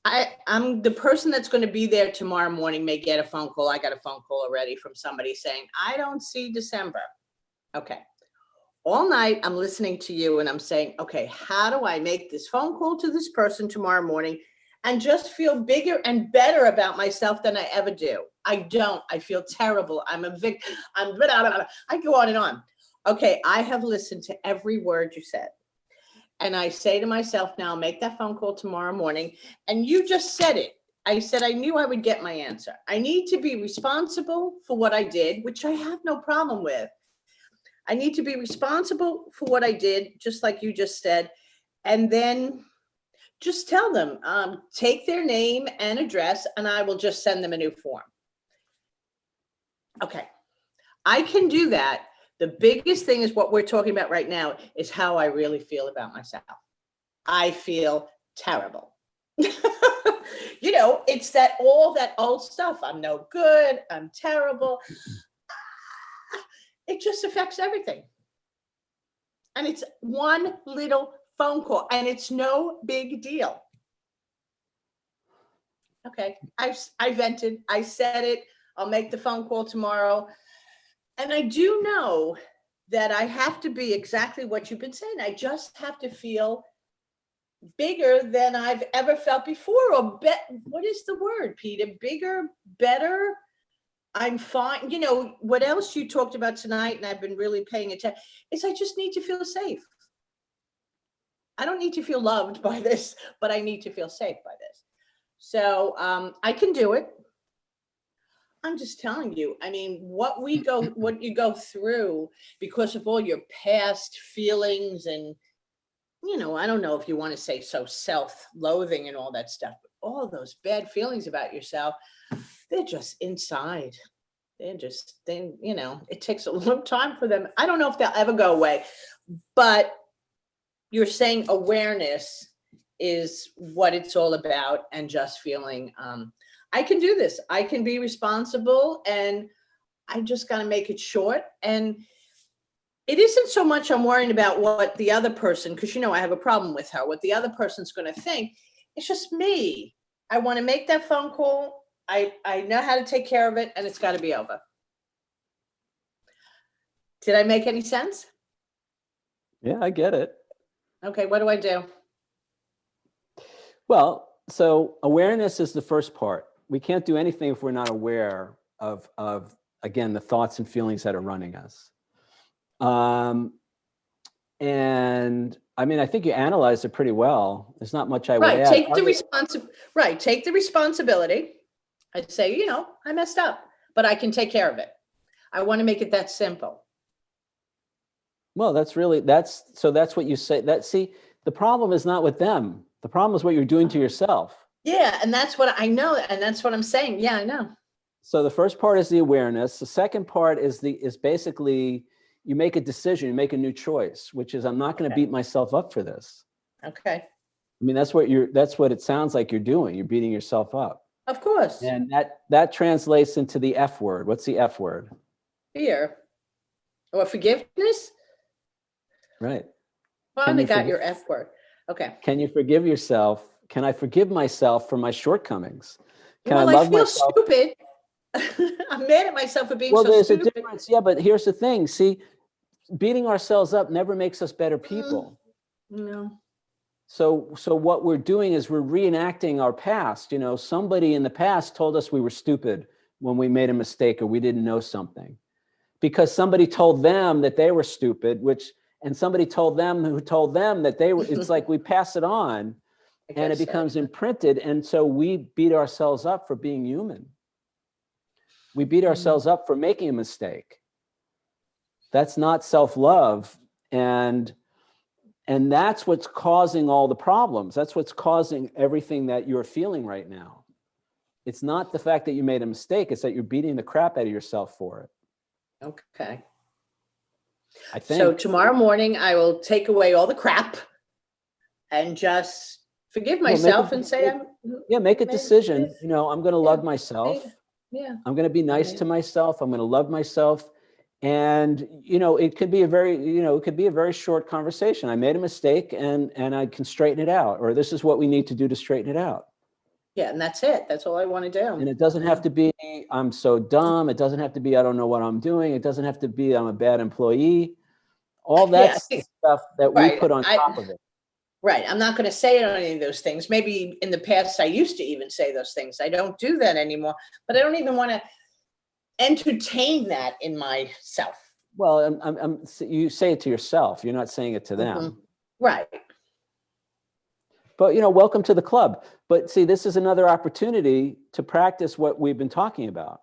I'm the person that's going to be there tomorrow morning may get a phone call. I got a phone call already from somebody saying, I don't see December. Okay. All night I'm listening to you and I'm saying, okay, how do I make this phone call to this person tomorrow morning and just feel bigger and better about myself than I ever do? I don't. I feel terrible. I'm a victim. I go on and on. Okay, I have listened to every word you said. And I say to myself now, make that phone call tomorrow morning. And you just said it. I said, I knew I would get my answer. I need to be responsible for what I did, which I have no problem with. I need to be responsible for what I did, just like you just said. And then just tell them, take their name and address, and I will just send them a new form. Okay, I can do that. The biggest thing is what we're talking about right now is how I really feel about myself. I feel terrible. It's all that old stuff. I'm no good. I'm terrible. It just affects everything. And it's one little phone call and it's no big deal. Okay, I vented. I said it. I'll make the phone call tomorrow. And I do know that I have to be exactly what you've been saying. I just have to feel bigger than I've ever felt before. Or what is the word, Peter? Bigger, better. I'm fine. What else you talked about tonight, and I've been really paying attention, is I just need to feel safe. I don't need to feel loved by this, but I need to feel safe by this. So I can do it. I'm just telling you, I mean, what you go through because of all your past feelings and, I don't know if you want to say so self-loathing and all that stuff, but all those bad feelings about yourself, they're just inside. It takes a long time for them. I don't know if they'll ever go away, but you're saying awareness is what it's all about and just feeling, I can do this. I can be responsible and I just got to make it short. And it isn't so much I'm worrying about what the other person, because I have a problem with her, what the other person's going to think. It's just me. I want to make that phone call. I know how to take care of it and it's got to be over. Did I make any sense? Yeah, I get it. Okay, what do I do? Well, so awareness is the first part. We can't do anything if we're not aware of again, the thoughts and feelings that are running us. And I mean, I think you analyzed it pretty well. There's not much I would add. Take the responsibility. I'd say, I messed up, but I can take care of it. I want to make it that simple. Well, that's what you say. The problem is not with them. The problem is what you're doing to yourself. Yeah, and that's what I know, and that's what I'm saying. Yeah, I know. So the first part is the awareness. The second part is basically you make a decision, you make a new choice, which is I'm not going to beat myself up for this. Okay. I mean, that's what it sounds like you're doing. You're beating yourself up. Of course. And that translates into the F word. What's the F word? Fear. Or forgiveness? Right. Finally got your F word. Okay. Can you forgive yourself? Can I forgive myself for my shortcomings? Can I love love feel myself? Stupid. I'm mad at myself for being well, so there's stupid. a difference. Yeah, but here's the thing. See, beating ourselves up never makes us better people. No. So what we're doing is we're reenacting our past. Somebody in the past told us we were stupid when we made a mistake or we didn't know something. Because somebody told them that they were stupid, and somebody told them who told them that they were, it's like we pass it on and it becomes imprinted. And so we beat ourselves up for being human. We beat ourselves up for making a mistake. That's not self-love. And that's what's causing all the problems. That's what's causing everything that you're feeling right now. It's not the fact that you made a mistake. It's that you're beating the crap out of yourself for it. Okay. I think. So tomorrow morning, I will take away all the crap and just forgive make a myself and say, Yeah, make a made a decision. mistake. You know, I'm going to Yeah. love myself. Yeah. I'm going to be nice made- to myself. I'm going to love myself. And, you know, it could be a very, you know, it could be a very short conversation. I made a mistake and I can straighten it out, or this is what we need to do to straighten it out. Yeah, and that's it. That's all I want to do. And it doesn't have to be, I'm so dumb. It doesn't have to be, I don't know what I'm doing. It doesn't have to be, I'm a bad employee. All Yeah, I that's the think- stuff that we right. put on top of it. Right. I'm not going to say any of those things. Maybe in the past, I used to even say those things. I don't do that anymore, but I don't even want to entertain that in myself. Well, you say it to yourself. You're not saying it to them. Mhm. Right. But, you know, welcome to the club. But see, this is another opportunity to practice what we've been talking about.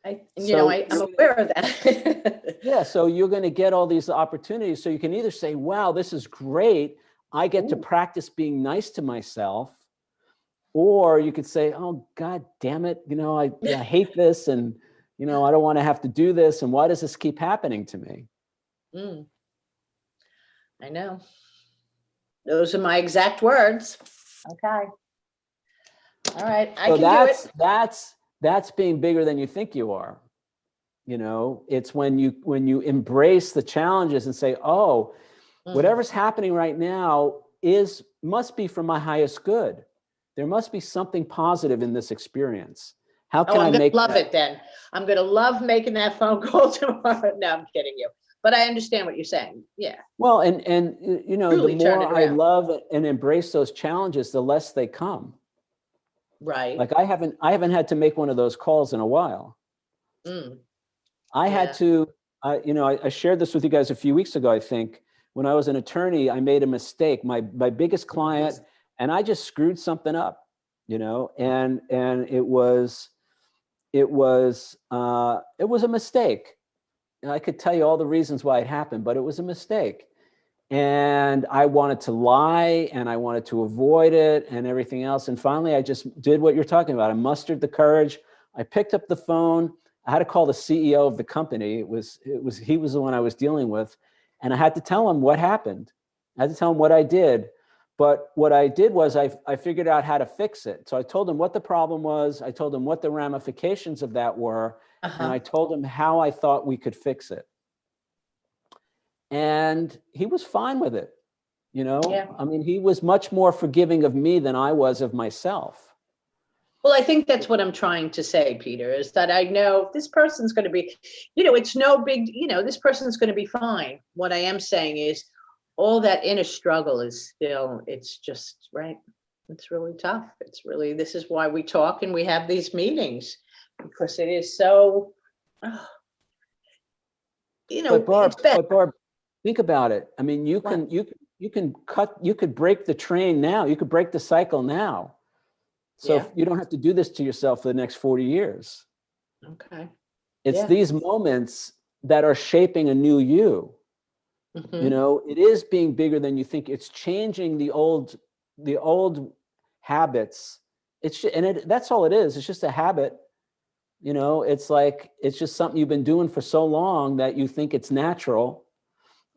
I'm So- aware of that. Yeah, so you're going to get all these opportunities. So you can either say, wow, this is great. I get to Ooh. practice being nice to myself. Or you could say, oh, God damn it. You know, I hate this. And, you know, I don't want to have to do this. And why does this keep happening to me? Mm. I know. Those are my exact words. Okay. All right. I So can do it. that's being bigger than you think you are. You know, it's when you embrace the challenges and say, oh, Mm. whatever's happening right now must be for my highest good. There must be something positive in this experience. How can Oh, I'm I gonna make love that? it then. I'm gonna love making that phone call tomorrow. No, I'm kidding you. But I understand what you're saying. Yeah. Well, and you know, Truly the turn more it I around. love and embrace those challenges, the less they come. Right. Like I haven't had to make one of those calls in a while. Mm. I had Yeah. to, you know, I shared this with you guys a few weeks ago, I think. When I was an attorney, I made a mistake. My biggest client, and I just screwed something up, you know, and it was a mistake. And I could tell you all the reasons why it happened, but it was a mistake. And I wanted to lie and I wanted to avoid it and everything else. And finally, I just did what you're talking about. I mustered the courage. I picked up the phone. I had to call the CEO of the company. He was the one I was dealing with. And I had to tell him what happened. I had to tell him what I did. But what I did was I figured out how to fix it. So I told him what the problem was. I told him what the ramifications of that were. And I told him how I thought we could fix it. And he was fine with it. You know, Yeah. I mean, he was much more forgiving of me than I was of myself. Well, I think that's what I'm trying to say, Peter, is that I know this person's going to be, it's no big, this person's going to be fine. What I am saying is all that inner struggle is still, it's just, right. It's really tough. It's really, this is why we talk and we have these meetings, because it is so, But Barb, it's bad. think about it. I mean, you could break the train now. You could break the cycle now. So Yeah. you don't have to do this to yourself for the next 40 years. Okay. It's Yeah. these moments that are shaping a new you. Mhm. You know, it is being bigger than you think. It's changing the old habits. That's all it is. It's just a habit. You know, it's just something you've been doing for so long that you think it's natural.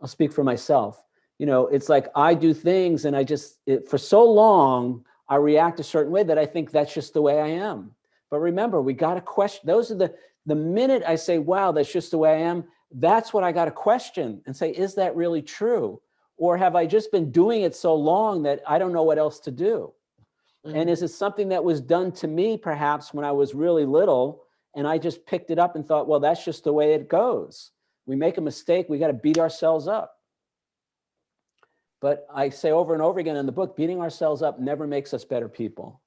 I'll speak for myself. You know, it's like I do things and for so long, I react a certain way that I think that's just the way I am. But remember, we got to question. Those are the minute I say, wow, that's just the way I am, that's what I got to question and say, is that really true? Or have I just been doing it so long that I don't know what else to do? And is it something that was done to me perhaps when I was really little and I just picked it up and thought, well, that's just the way it goes. We make a mistake, we got to beat ourselves up. But I say over and over again in the book, beating ourselves up never makes us better people.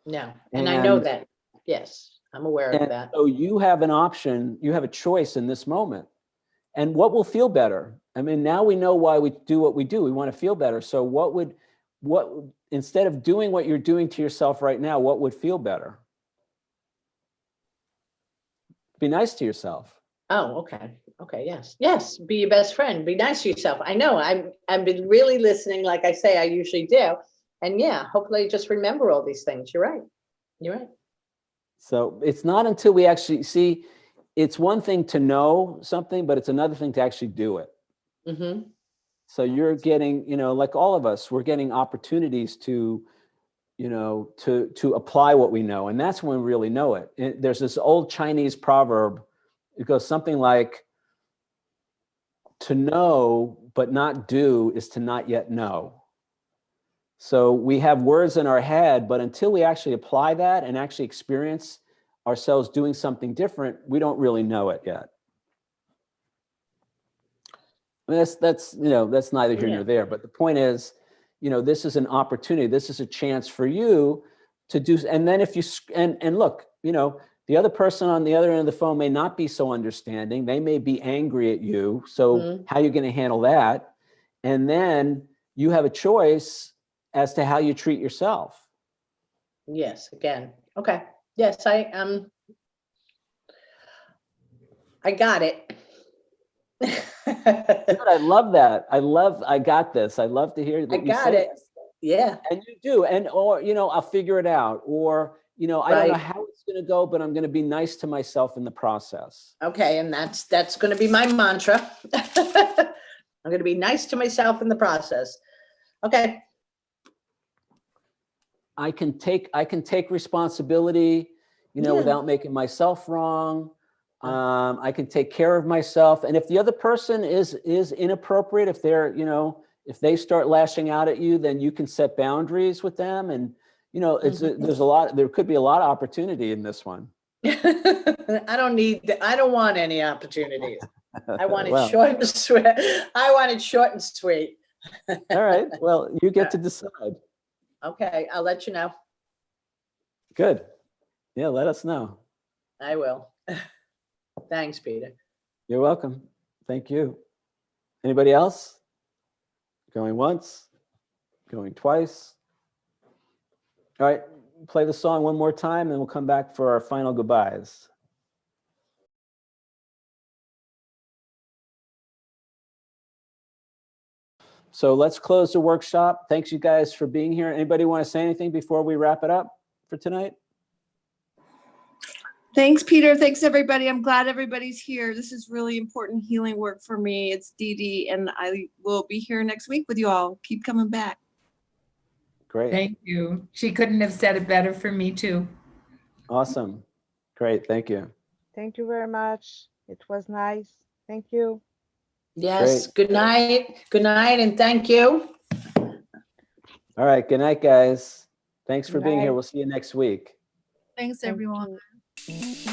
No, and I know And- that. Yes, I'm aware of And that. so you have an option, you have a choice in this moment. And what will feel better? I mean, now we know why we do what we do. We want to feel better. So instead of doing what you're doing to yourself right now, what would feel better? Be nice to yourself. Oh, okay. Okay, yes. Yes, be your best friend. Be nice to yourself. I know. I've been really listening, like I say, I usually do. And yeah, hopefully just remember all these things. You're right. You're right. So it's not until we actually see, it's one thing to know something, but it's another thing to actually do it. Mm-hmm. So you're getting, like all of us, we're getting opportunities to you know, to apply what we know. And that's when we really know it. There's this old Chinese proverb. It goes something like, to know but not do is to not yet know. So we have words in our head, but until we actually apply that and actually experience ourselves doing something different, we don't really know it yet. I mean, that's you know, that's neither here nor there. But the point is, you know, this is an opportunity. This is a chance for you to do. And then if you and look, you know, the other person on the other end of the phone may not be so understanding. They may be angry at you. So how are you going to handle that? And then you have a choice as to how you treat yourself. Yes, again. Okay. Yes, I got it. Good, I love that. I got this. I love to hear that. I got it. Yeah. And you do. And, or, you know, I'll figure it out. Or, you know, I don't know Right. how it's going to go, but I'm going to be nice to myself in the process. Okay, and that's going to be my mantra. I'm going to be nice to myself in the process. Okay. I can take responsibility, you know, Yeah. without making myself wrong. I can take care of myself. And if the other person is inappropriate, if they're, you know, if they start lashing out at you, then you can set boundaries with them. And, you know, there could be a lot of opportunity in this one. I don't want any opportunities. I want it Well, short and sweet. I want it short and sweet. all right. Well, you get to decide. Okay, I'll let you know. Good. Yeah, let us know. I will. Thanks, Peter. You're welcome. Thank you. Anybody else? Going once? Going twice? All right, play the song one more time and we'll come back for our final goodbyes. So let's close the workshop. Thanks you guys for being here. Anybody want to say anything before we wrap it up for tonight? Thanks, Peter. Thanks, everybody. I'm glad everybody's here. This is really important healing work for me. It's Dee Dee, and I will be here next week with you all. Keep coming back. Great. Thank you. She couldn't have said it better for me too. Awesome. Great. Thank you. Thank you very much. It was nice. Thank you. Yes, good night. Good night, and thank you. All right. Good night, guys. Thanks for Good being here. night. We'll see you next week. Thanks, Thank everyone. you.